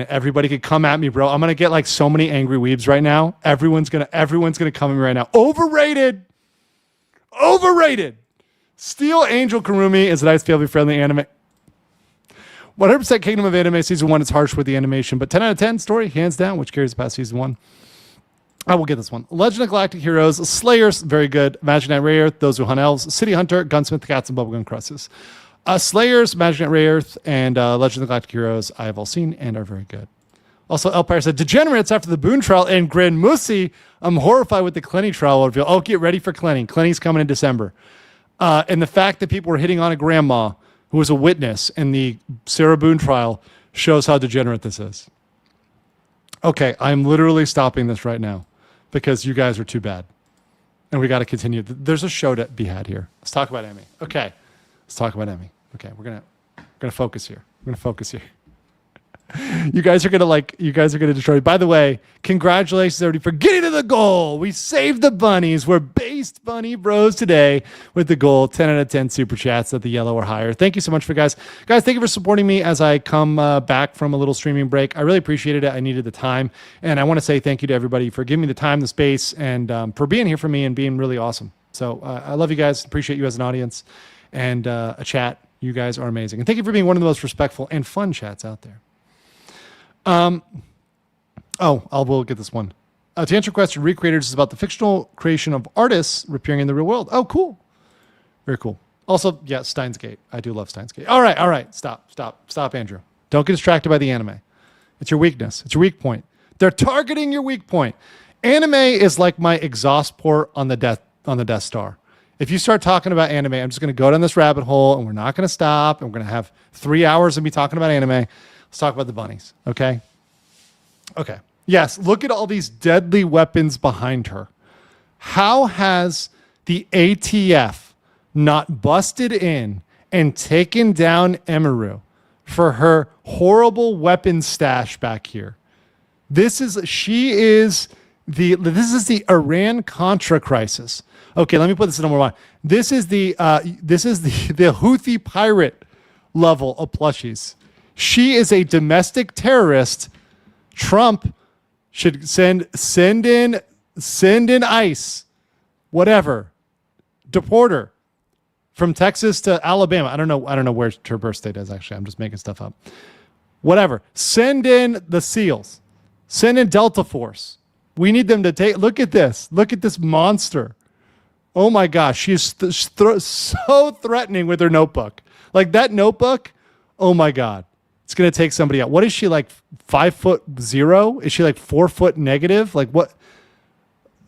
Everybody could come at me, bro. I'm going to get like so many angry weebs right now. Everyone's going to come at me right now. Overrated. Steel Angel Kurumi is a nice family-friendly anime. 100% Kingdom of Anime Season 1 is harsh with the animation, but 10 out of 10 story, hands down, which carries past Season 1. I will get this one. Legend of Galactic Heroes, Slayers, very good. Magic Knight Ray Earth, Those Who Hunt Elves, City Hunter, Gunsmith, Cats, and Bubblegum Crosses. Slayers, Magic Knight Ray Earth, and Legend of Galactic Heroes I have all seen and are very good. Also, Elpire said, Degenerates after the Boone trial and Grand Musi. I'm horrified with the Clenny trial reveal. Oh, get ready for Clenny. Clenny's coming in December. And the fact that people were hitting on a grandma who was a witness in the Sarah Boone trial shows how degenerate this is. Okay, I'm literally stopping this right now because you guys are too bad. And we got to continue. There's a show to be had here. Let's talk about Emmy. Okay, let's talk about Emmy. Okay, we're gonna focus here. You guys are gonna destroy me. By the way, congratulations everybody for getting to the goal. We saved the bunnies. We're based bunny bros today with the goal. 10 out of 10 super chats at the yellow or higher. Thank you so much for guys. Guys, thank you for supporting me as I come back from a little streaming break. I really appreciated it. I needed the time. And I want to say thank you to everybody for giving me the time, the space, and for being here for me and being really awesome. So I love you guys. Appreciate you as an audience and a chat. You guys are amazing. And thank you for being one of the most respectful and fun chats out there. We'll get this one. To answer your question, Recreators is about the fictional creation of artists appearing in the real world. Oh, cool. Very cool. Also, yeah, Steins Gate. I do love Steins Gate. All right. Stop, Andrew. Don't get distracted by the anime. It's your weakness. It's your weak point. They're targeting your weak point. Anime is like my exhaust port on the Death Star. If you start talking about anime, I'm just going to go down this rabbit hole, and we're not going to stop, and we're going to have 3 hours of me talking about anime. Let's talk about the bunnies, okay? Okay. Yes, look at all these deadly weapons behind her. How has the ATF not busted in and taken down Emiru for her horrible weapon stash back here? This is the Iran-Contra crisis. Okay, let me put this in number one. This is the Houthi pirate level of plushies. She is a domestic terrorist. Trump should send in ICE, whatever, deport her from Texas to Alabama. I don't know where her birth state is, actually. I'm just making stuff up. Whatever. Send in the SEALs. Send in Delta Force. We need them to take. Look at this. Look at this monster. Oh my gosh, she is so threatening with her notebook. Like that notebook. Oh my God. It's going to take somebody out. What is she, like 5'0"? Is she like 4 foot negative? Like what?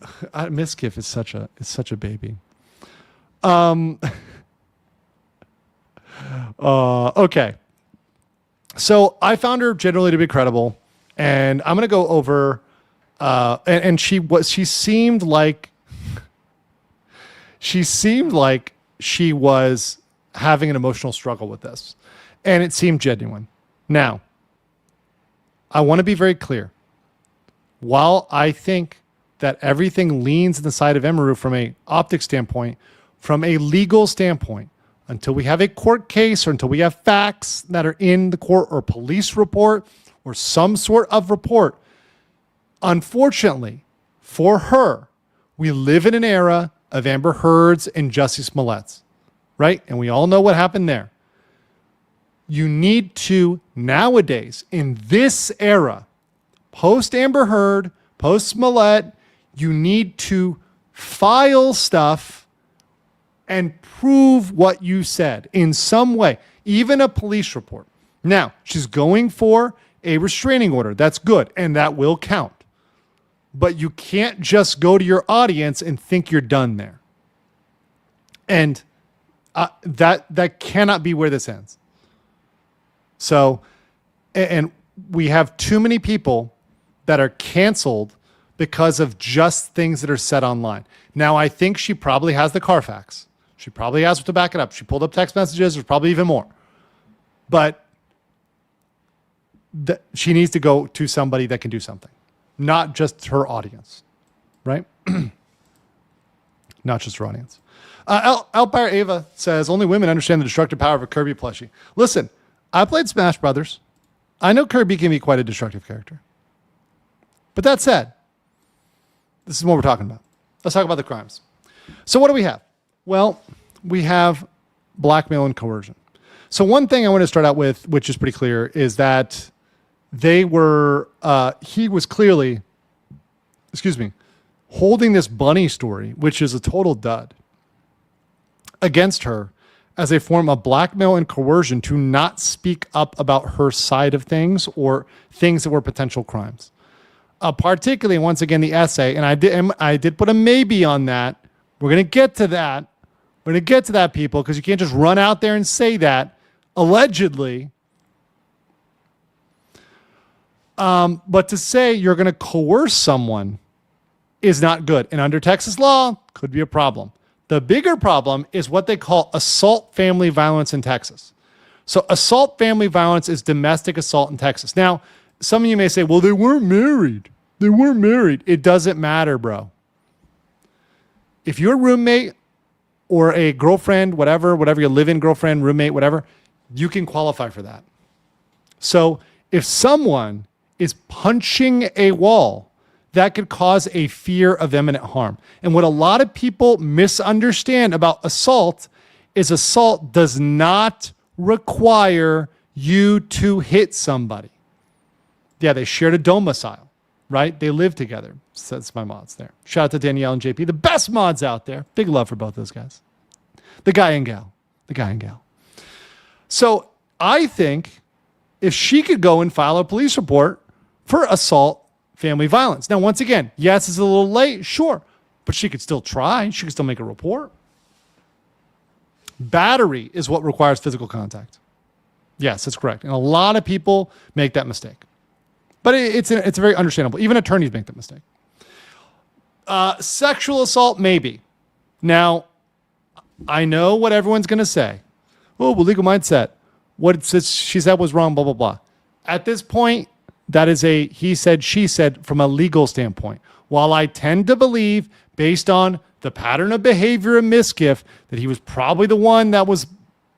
Mizkif is such a baby. Okay. So I found her generally to be credible, and I'm going to go over. And she seemed like she was having an emotional struggle with this, and it seemed genuine. Now, I want to be very clear. While I think that everything leans in the side of Emiru from a optic standpoint, from a legal standpoint, until we have a court case or until we have facts that are in the court or police report or some sort of report, unfortunately for her, we live in an era of Amber Heard's and Jussie Smollett's, right? And we all know what happened there. You need to, nowadays, in this era, post Amber Heard, post Smollett, you need to file stuff and prove what you said in some way, even a police report. Now, she's going for a restraining order. That's good, and that will count. But you can't just go to your audience and think you're done there. And that cannot be where this ends. So, and we have too many people that are canceled because of just things that are said online. Now, I think she probably has the Carfax. She probably has to back it up. She pulled up text messages. There's probably even more. But she needs to go to somebody that can do something. Not just her audience, right? Not just her audience. Elpire Ava says, only women understand the destructive power of a Kirby plushie. Listen, I played Smash Brothers. I know Kirby can be quite a destructive character. But that said, this is what we're talking about. Let's talk about the crimes. So what do we have? Well, we have blackmail and coercion. So one thing I want to start out with, which is pretty clear, is that he was clearly, holding this bunny story, which is a total dud, against her as a form of blackmail and coercion to not speak up about her side of things or things that were potential crimes. Particularly, once again, the essay, and I did put a maybe on that. We're going to get to that. We're going to get to that, people, because you can't just run out there and say that, allegedly. But to say you're going to coerce someone is not good. And under Texas law, could be a problem. The bigger problem is what they call assault family violence in Texas. So assault family violence is domestic assault in Texas. Now, some of you may say, well, they weren't married. They weren't married. It doesn't matter, bro. If your roommate or a girlfriend, whatever you live in, girlfriend, roommate, whatever, you can qualify for that. So if someone is punching a wall, that could cause a fear of imminent harm. And what a lot of people misunderstand about assault is assault does not require you to hit somebody. Yeah, they shared a domicile, right? They live together. So that's my mods there. Shout out to Danielle and JP, the best mods out there. Big love for both those guys. The guy and gal. So I think if she could go and file a police report for assault family violence. Now, once again, yes, it's a little late, sure, but she could still try. She could still make a report. Battery is what requires physical contact. Yes, that's correct. And a lot of people make that mistake. But it's very understandable. Even attorneys make that mistake. Sexual assault, maybe. Now, I know what everyone's going to say. Oh, well, legal mindset. What it says, she said was wrong, blah, blah, blah. At this point, that is a he said, she said from a legal standpoint. While I tend to believe, based on the pattern of behavior of Mizkif, that he was probably the one that was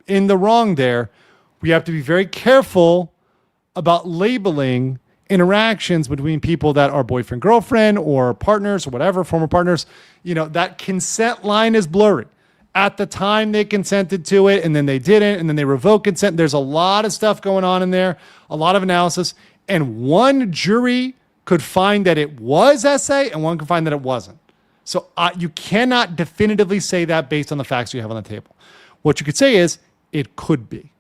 in the wrong there, we have to be very careful about labeling interactions between people that are boyfriend, girlfriend, or partners, or whatever, former partners. You know, that consent line is blurry. At the time they consented to it, and then they didn't, and then they revoked consent. There's a lot of stuff going on in there, a lot of analysis. And one jury could find that it was essay, and one could find that it wasn't. So you cannot definitively say that based on the facts you have on the table. What you could say is, it could be.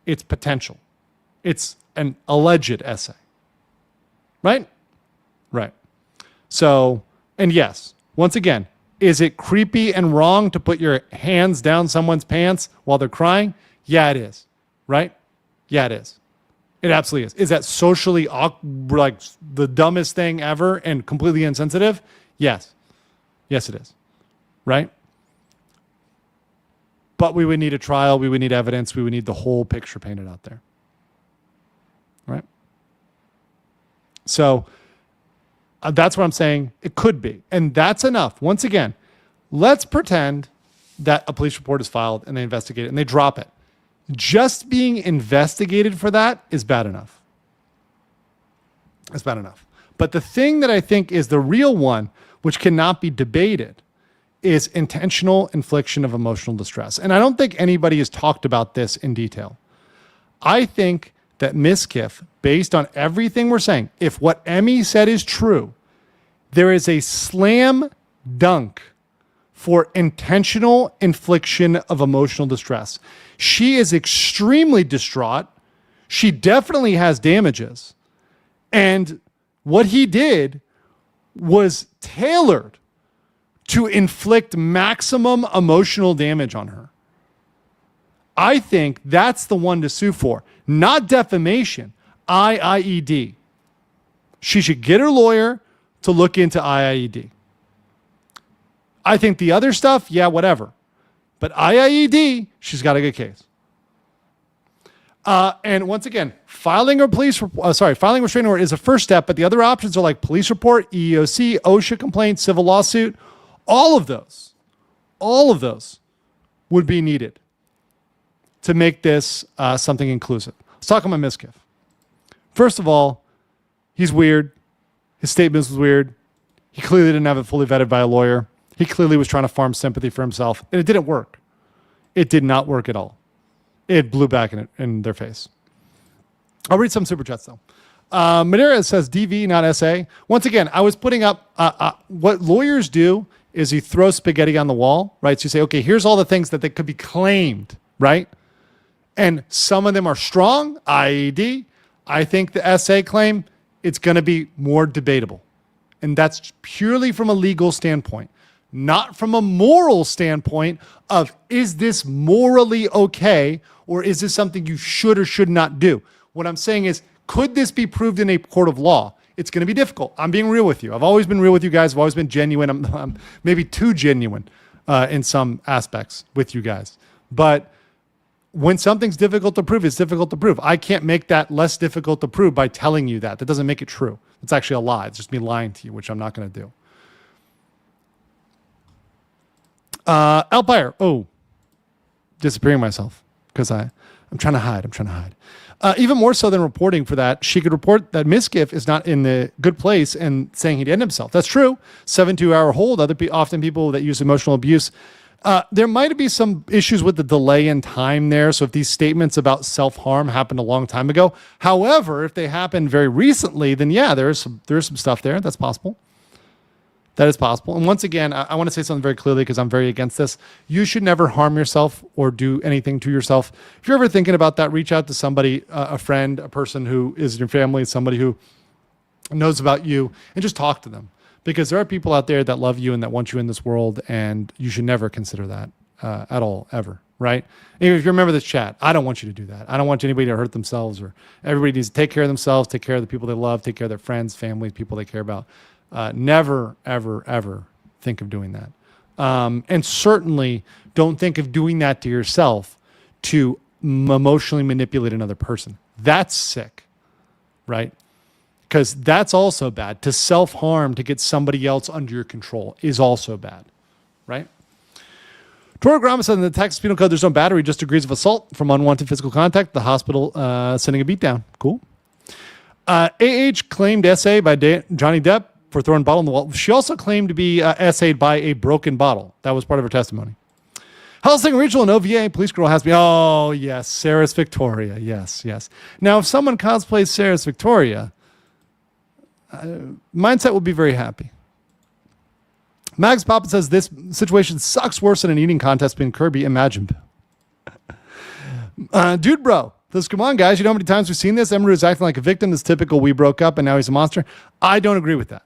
It's potential. It's an alleged essay. Right? Right. So, and yes, once again, is it creepy and wrong to put your hands down someone's pants while they're crying? Yeah, it is. Right? Yeah, it is. It absolutely is. Is that socially like the dumbest thing ever and completely insensitive? Yes. Yes, it is. Right? But we would need a trial. We would need evidence. We would need the whole picture painted out there. Right? So that's what I'm saying. It could be. And that's enough. Once again, let's pretend that a police report is filed and they investigate it and they drop it. Just being investigated for that is bad enough. It's bad enough. But the thing that I think is the real one, which cannot be debated, is intentional infliction of emotional distress. And I don't think anybody has talked about this in detail. I think that Mizkif, based on everything we're saying, if what Emmy said is true, there is a slam dunk for intentional infliction of emotional distress. She is extremely distraught. She definitely has damages. And what he did was tailored to inflict maximum emotional damage on her. I think that's the one to sue for, not defamation, IIED. She should get her lawyer to look into IIED. I think the other stuff, yeah, whatever. But IIED, she's got a good case. And once again, filing a filing a restraining order is a first step, but the other options are like police report, EEOC, OSHA complaint, civil lawsuit. All of those would be needed to make this something inclusive. Let's talk about Mizkif. First of all, he's weird. His statements was weird. He clearly didn't have it fully vetted by a lawyer. He clearly was trying to farm sympathy for himself, and it didn't work. It did not work at all. It blew back in their face. I'll read some super chats though. Madeira says DV, not SA. Once again, I was putting up what lawyers do is you throw spaghetti on the wall, right? So you say, okay, here's all the things that they could be claimed, right? And some of them are strong, IED. I think the SA claim, it's going to be more debatable. And that's purely from a legal standpoint, not from a moral standpoint of, is this morally okay? Or is this something you should or should not do? What I'm saying is, could this be proved in a court of law? It's going to be difficult. I'm being real with you. I've always been real with you guys. I've always been genuine. I'm maybe too genuine in some aspects with you guys. But when something's difficult to prove, it's difficult to prove. I can't make that less difficult to prove by telling you that. That doesn't make it true. It's actually a lie. It's just me lying to you, which I'm not going to do. Elpire. Oh, disappearing myself because I'm trying to hide. Even more so than reporting for that, she could report that Mizkif is not in the good place and saying he'd end himself. That's true. 72-hour hold. Often people that use emotional abuse. There might be some issues with the delay in time there. So if these statements about self-harm happened a long time ago, however, if they happened very recently, then yeah, there's some stuff there. That's possible. That is possible. And once again, I want to say something very clearly because I'm very against this. You should never harm yourself or do anything to yourself. If you're ever thinking about that, reach out to somebody, a friend, a person who is in your family, somebody who knows about you, and just talk to them. Because there are people out there that love you and that want you in this world, and you should never consider that at all, ever, right? And if you remember this chat, I don't want you to do that. I don't want anybody to hurt themselves, or everybody needs to take care of themselves, take care of the people they love, take care of their friends, family, people they care about. Never, ever, ever think of doing that. And certainly don't think of doing that to yourself to emotionally manipulate another person. That's sick, right? Because that's also bad. To self-harm, to get somebody else under your control is also bad, right? Toro Grama said in the Texas Penal Code, there's no battery, just degrees of assault from unwanted physical contact. The hospital sending a beatdown. Cool. AH claimed SA by Johnny Depp for throwing a bottle in the wall. She also claimed to be SA'd by a broken bottle. That was part of her testimony. Helsing Regional and OVA police girl has me. Oh, yes. Sarah's Victoria. Yes, yes. Now, if someone cosplays Sarah's Victoria, mindset will be very happy. Mags Papa says this situation sucks worse than an eating contest between Kirby and Majin. Dude, bro. Says, come on, guys. You know how many times we've seen this? Emiru is acting like a victim. It's typical. We broke up and now he's a monster. I don't agree with that.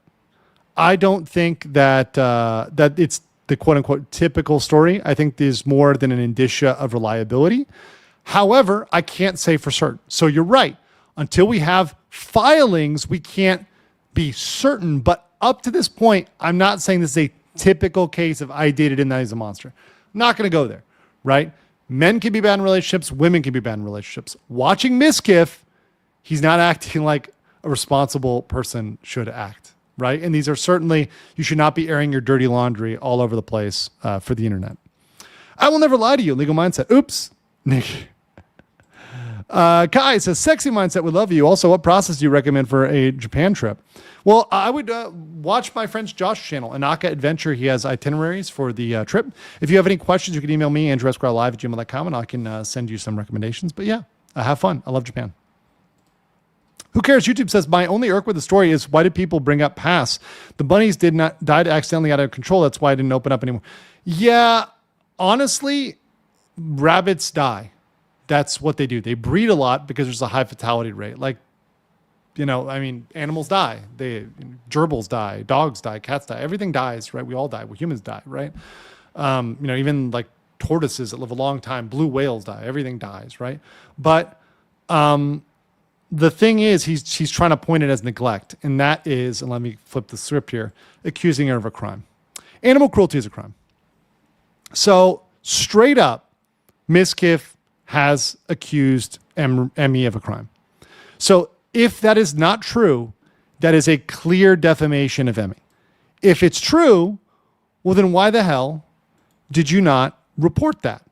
I don't think that that it's the quote-unquote typical story. I think there's more than an indicia of reliability. However, I can't say for certain. So you're right. Until we have filings, we can't be certain. But up to this point, I'm not saying this is a typical case of I dated and now he's a monster. I'm not going to go there, right? Men can be bad in relationships. Women can be bad in relationships. Watching Mizkif, he's not acting like a responsible person should act, right? And these are certainly, you should not be airing your dirty laundry all over the place for the internet. I will never lie to you. Legal mindset. Oops. Nick. Kai says, sexy mindset would love you. Also, what process do you recommend for a Japan trip? Well, I would watch my friend's Josh channel, Anaka Adventure. He has itineraries for the trip. If you have any questions, you can email me, andrewesquirelive@gmail.com, and I can send you some recommendations. But yeah, have fun. I love Japan. Who cares? YouTube says, my only irk with the story is why did people bring up pass? The bunnies died accidentally out of control. That's why I didn't open up anymore. Yeah, honestly, rabbits die. That's what they do. They breed a lot because there's a high fatality rate. Like, animals die. Gerbils die, dogs die, cats die. Everything dies, right? We all die. Humans die, right? Even like tortoises that live a long time, blue whales die. Everything dies, right? But the thing is, he's trying to point it as neglect, and that is, and let me flip the script here, accusing her of a crime. Animal cruelty is a crime. So straight up, Mizkif has accused Emmy of a crime. So if that is not true, that is a clear defamation of Emmy. If it's true, well, then why the hell did you not report that?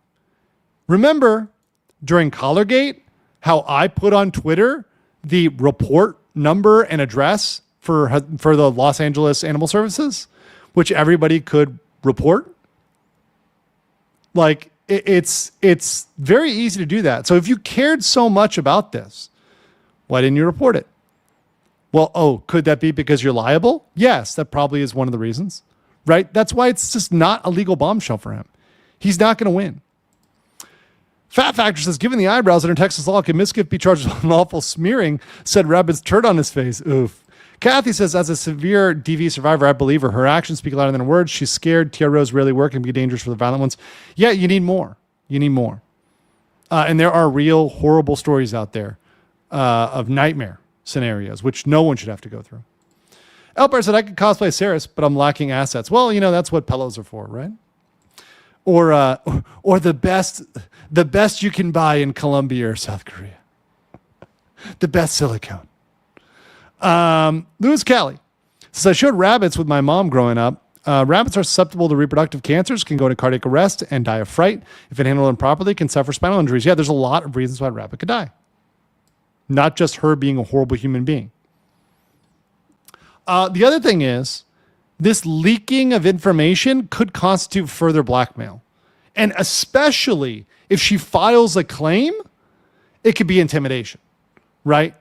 Remember during Collargate, how I put on Twitter the report number and address for the Los Angeles Animal Services, which everybody could report? Like, it's very easy to do that. So if you cared so much about this, why didn't you report it? Well, could that be because you're liable? Yes, that probably is one of the reasons, right? That's why it's just not a legal bombshell for him. He's not going to win. Fat Factor says, given the eyebrows under Texas law, can Mizkif be charged with unlawful smearing said rabbit's turd on his face? Oof. Kathy says, as a severe DV survivor, I believe her. Her actions speak louder than her words. She's scared. TROs rarely work and can be dangerous for the violent ones. Yeah, you need more. You need more. And there are real horrible stories out there of nightmare scenarios, which no one should have to go through. Elpar said, I could cosplay Saris, but I'm lacking assets. Well, that's what pillows are for, right? Or the best you can buy in Colombia or South Korea. The best silicone. Louis Callie says, I showed rabbits with my mom growing up. Rabbits are susceptible to reproductive cancers, can go into cardiac arrest and die of fright. If it handled improperly, can suffer spinal injuries. Yeah, there's a lot of reasons why a rabbit could die. Not just her being a horrible human being. The other thing is, this leaking of information could constitute further blackmail. And especially if she files a claim, it could be intimidation, right?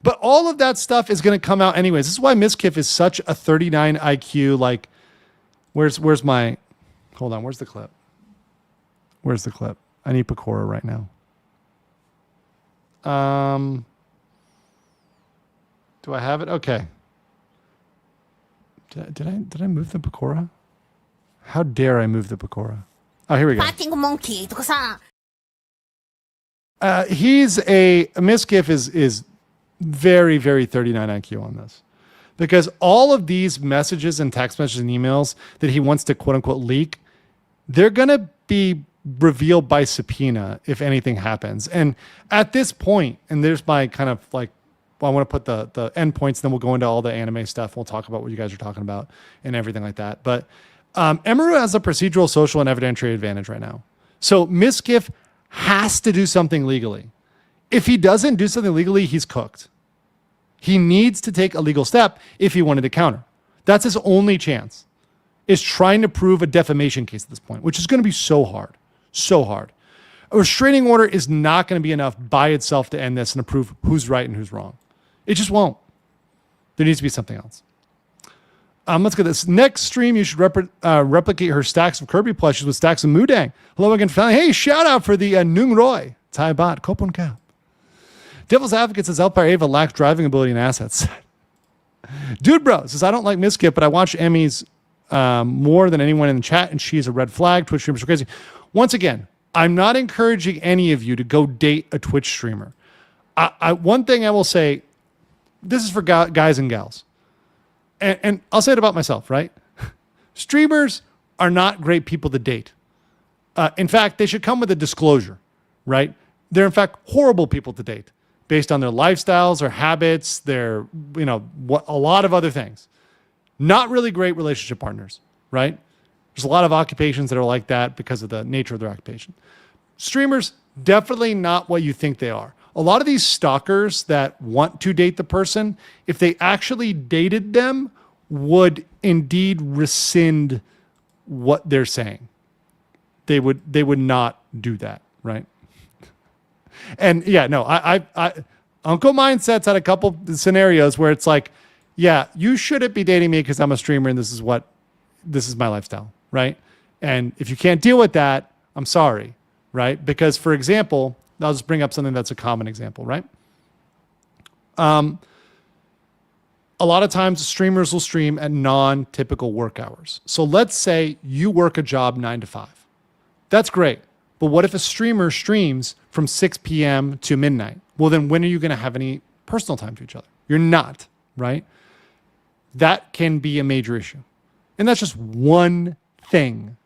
But all of that stuff is going to come out anyways. This is why Mizkif is such a 39 IQ. Like, where's my, hold on, where's the clip? Where's the clip? I need Pecora right now. Do I have it? Okay. Did I move the Pecora? How dare I move the Pecora? Oh, here we go. Mizkif is very, very 39 IQ on this. Because all of these messages and text messages and emails that he wants to quote unquote leak, they're going to be revealed by subpoena if anything happens. And at this point, and there's my kind of like, well, I want to put the end points, then we'll go into all the anime stuff. We'll talk about what you guys are talking about and everything like that. But Emiru has a procedural, social, and evidentiary advantage right now. So Mizkif has to do something legally. If he doesn't do something legally, he's cooked. He needs to take a legal step if he wanted to counter. That's his only chance, is trying to prove a defamation case at this point, which is going to be so hard. So hard. A restraining order is not going to be enough by itself to end this and to prove who's right and who's wrong. It just won't. There needs to be something else. Let's get this. Next stream, you should replicate her stacks of Kirby plushes with stacks of Mudang. Hello again, family. Hey, shout out for the Nung Roy. Tai Bot, Kopon Ka. Devil's Advocate says Elpar Ava lacks driving ability and assets. Dude Bro says, I don't like Mizkif, but I watch Emmys more than anyone in the chat, and she's a red flag. Twitch streamers are crazy. Once again, I'm not encouraging any of you to go date a Twitch streamer. One thing I will say, this is for guys and gals, and I'll say it about myself, right? Streamers are not great people to date. In fact, they should come with a disclosure, right? They're in fact horrible people to date based on their lifestyles or habits, their, a lot of other things. Not really great relationship partners, right? There's a lot of occupations that are like that because of the nature of their occupation. Streamers, definitely not what you think they are. A lot of these stalkers that want to date the person, if they actually dated them, would indeed rescind what they're saying. They would not do that, right? And yeah, no, I Uncle Mindset's had a couple scenarios where it's like, yeah, you shouldn't be dating me because I'm a streamer and this is my lifestyle, right? And if you can't deal with that, I'm sorry, right? Because for example, I'll just bring up something that's a common example, right? A lot of times streamers will stream at non-typical work hours. So let's say you work a job 9 to 5. That's great. But what if a streamer streams from 6 p.m. to midnight? Well, then when are you going to have any personal time to each other? You're not, right? That can be a major issue. And that's just one thing.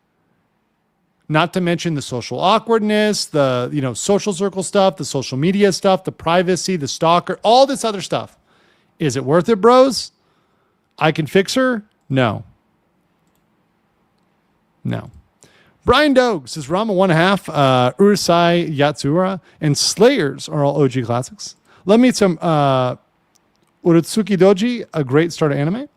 Not to mention the social awkwardness, the social circle stuff, the social media stuff, the privacy, the stalker, all this other stuff. Is it worth it, bros? I can fix her? No. Brian Dogue says Rama 1.5, Urusai Yatsura, and Slayers are all OG classics. Let me some Urutsuki Doji, a great starter anime.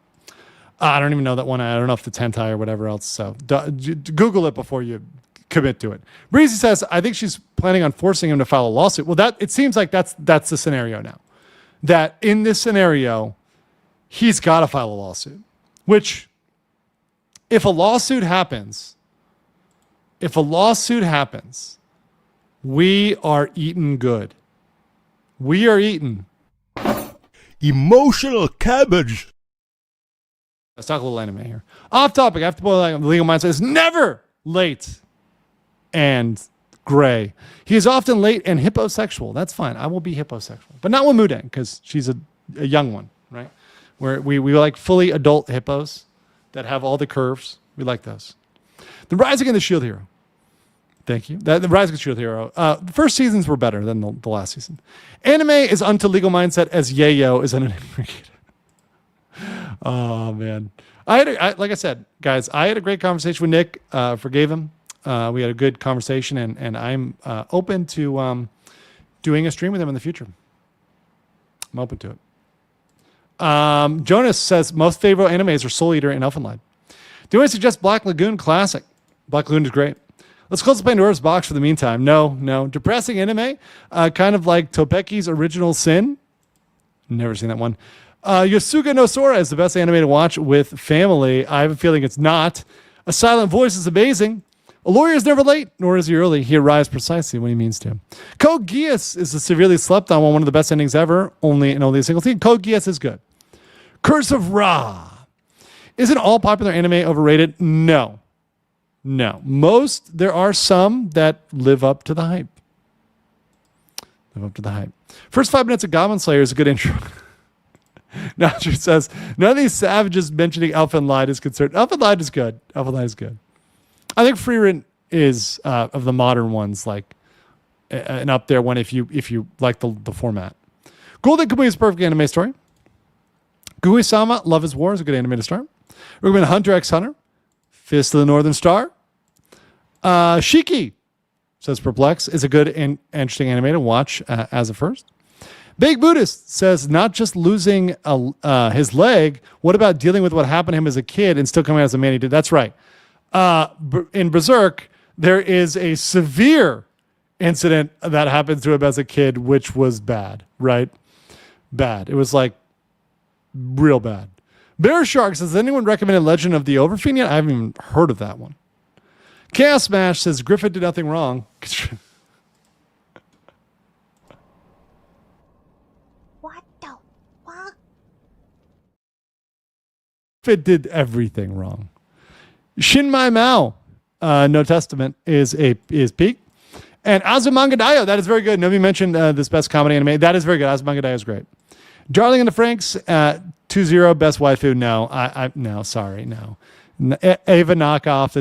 I don't even know that one. I don't know if it's hentai or whatever else. So Google it before you commit to it. Breezy says, I think she's planning on forcing him to file a lawsuit. Well, it seems like that's the scenario now. That in this scenario, he's got to file a lawsuit. Which, if a lawsuit happens, we are eating good. We are eating
Emotional cabbage.
Let's talk a little anime here. Off topic, I have to put like legal mindset is never late and gray. He is often late and hipposexual. That's fine. I will be hipposexual, but not with Mudang because she's a young one, right? Where we like fully adult hippos that have all the curves. We like those. The Rising of the Shield Hero. Thank you. The Rising of the Shield Hero. The first seasons were better than the last season. Anime is unto legal mindset as Yayo is unto Oh man, like I said, guys, I had a great conversation with Nick. Forgave him. We had a good conversation, and I'm open to doing a stream with him in the future. I'm open to it. Jonas says most favorite animes are Soul Eater and Elfenlied. Do I suggest Black Lagoon Classic? Black Lagoon is great. Let's close the Pandora's box for the meantime. No. Depressing anime, kind of like Topeki's Original Sin. Never seen that one. Yosuga no Sora is the best anime to watch with family. I have a feeling it's not. A Silent Voice is amazing. A lawyer is never late, nor is he early. He arrives precisely when he means to. Code Geass is a severely slept on one of the best endings ever, only a single scene. Code Geass is good. Curse of Ra. Isn't all popular anime overrated? No. There are some that live up to the hype. First 5 minutes of Goblin Slayer is a good intro. Nacho says, none of these savages mentioning Elfenlied is concerned. Elfenlied is good. I think Freerent is, of the modern ones, like an up there one if you like the format. Golden Kamuy is a perfect anime story. Gui-sama, Love is War is a good anime to start. Recommend Hunter x Hunter. Fist of the Northern Star. Shiki, says Perplex, is a good and interesting anime to watch as a first. Big Buddhist says, not just losing his leg, what about dealing with what happened to him as a kid and still coming out as a man he did? That's right. In Berserk, there is a severe incident that happened to him as a kid, which was bad, right? Bad. It was like real bad. Bear Shark says, has anyone recommended Legend of the Overfiend yet? I haven't even heard of that one. Chaos Smash says, Griffith did nothing wrong.
What the fuck?
Griffith did everything wrong. Shin Mai Mao, No Testament, is peak. And Azumanga that is very good. Nobody mentioned this best comedy anime. That is very good. Azumanga is great. Darling and the Franks, 2-0, best waifu. No, no, sorry, no. Ava knockoff,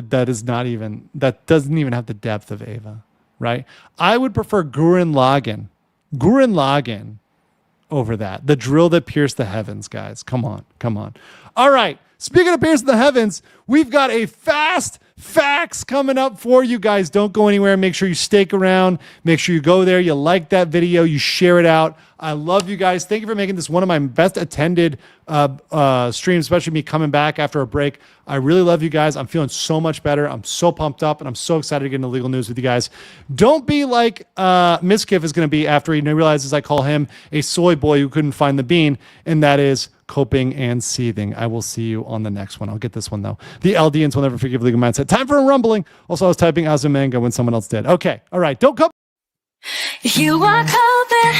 that doesn't even have the depth of Ava, right? I would prefer Gurren Lagann over that. The drill that pierced the heavens, guys. Come on. All right. Speaking of piercing the heavens, we've got a fast facts coming up for you guys. Don't go anywhere. Make sure you stick around. Make sure you go there. You like that video. You share it out. I love you guys. Thank you for making this one of my best attended streams, especially me coming back after a break. I really love you guys. I'm feeling so much better. I'm so pumped up, and I'm so excited to get into legal news with you guys. Don't be like Mizkif is going to be after he realizes I call him a soy boy who couldn't find the bean, and that is coping and seething. I will see you on the next one. I'll get this one, though. The LDNs will never forgive legal mindset. Time for a rumbling. Also, I was typing Azumanga when someone else did. Okay. All right. Don't come.
You are coping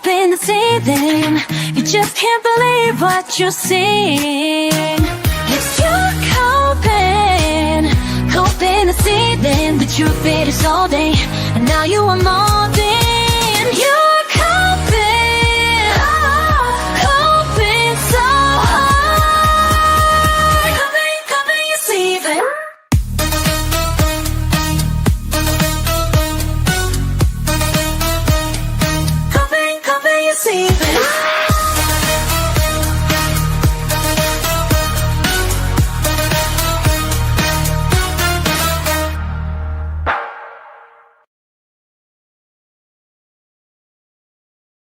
and seething. You just can't believe what you're seeing. Yes, you're coping and seething. The truth it is all day, and now you are more than you're coping so hard. Coping, you're seething. Coping, you're seething.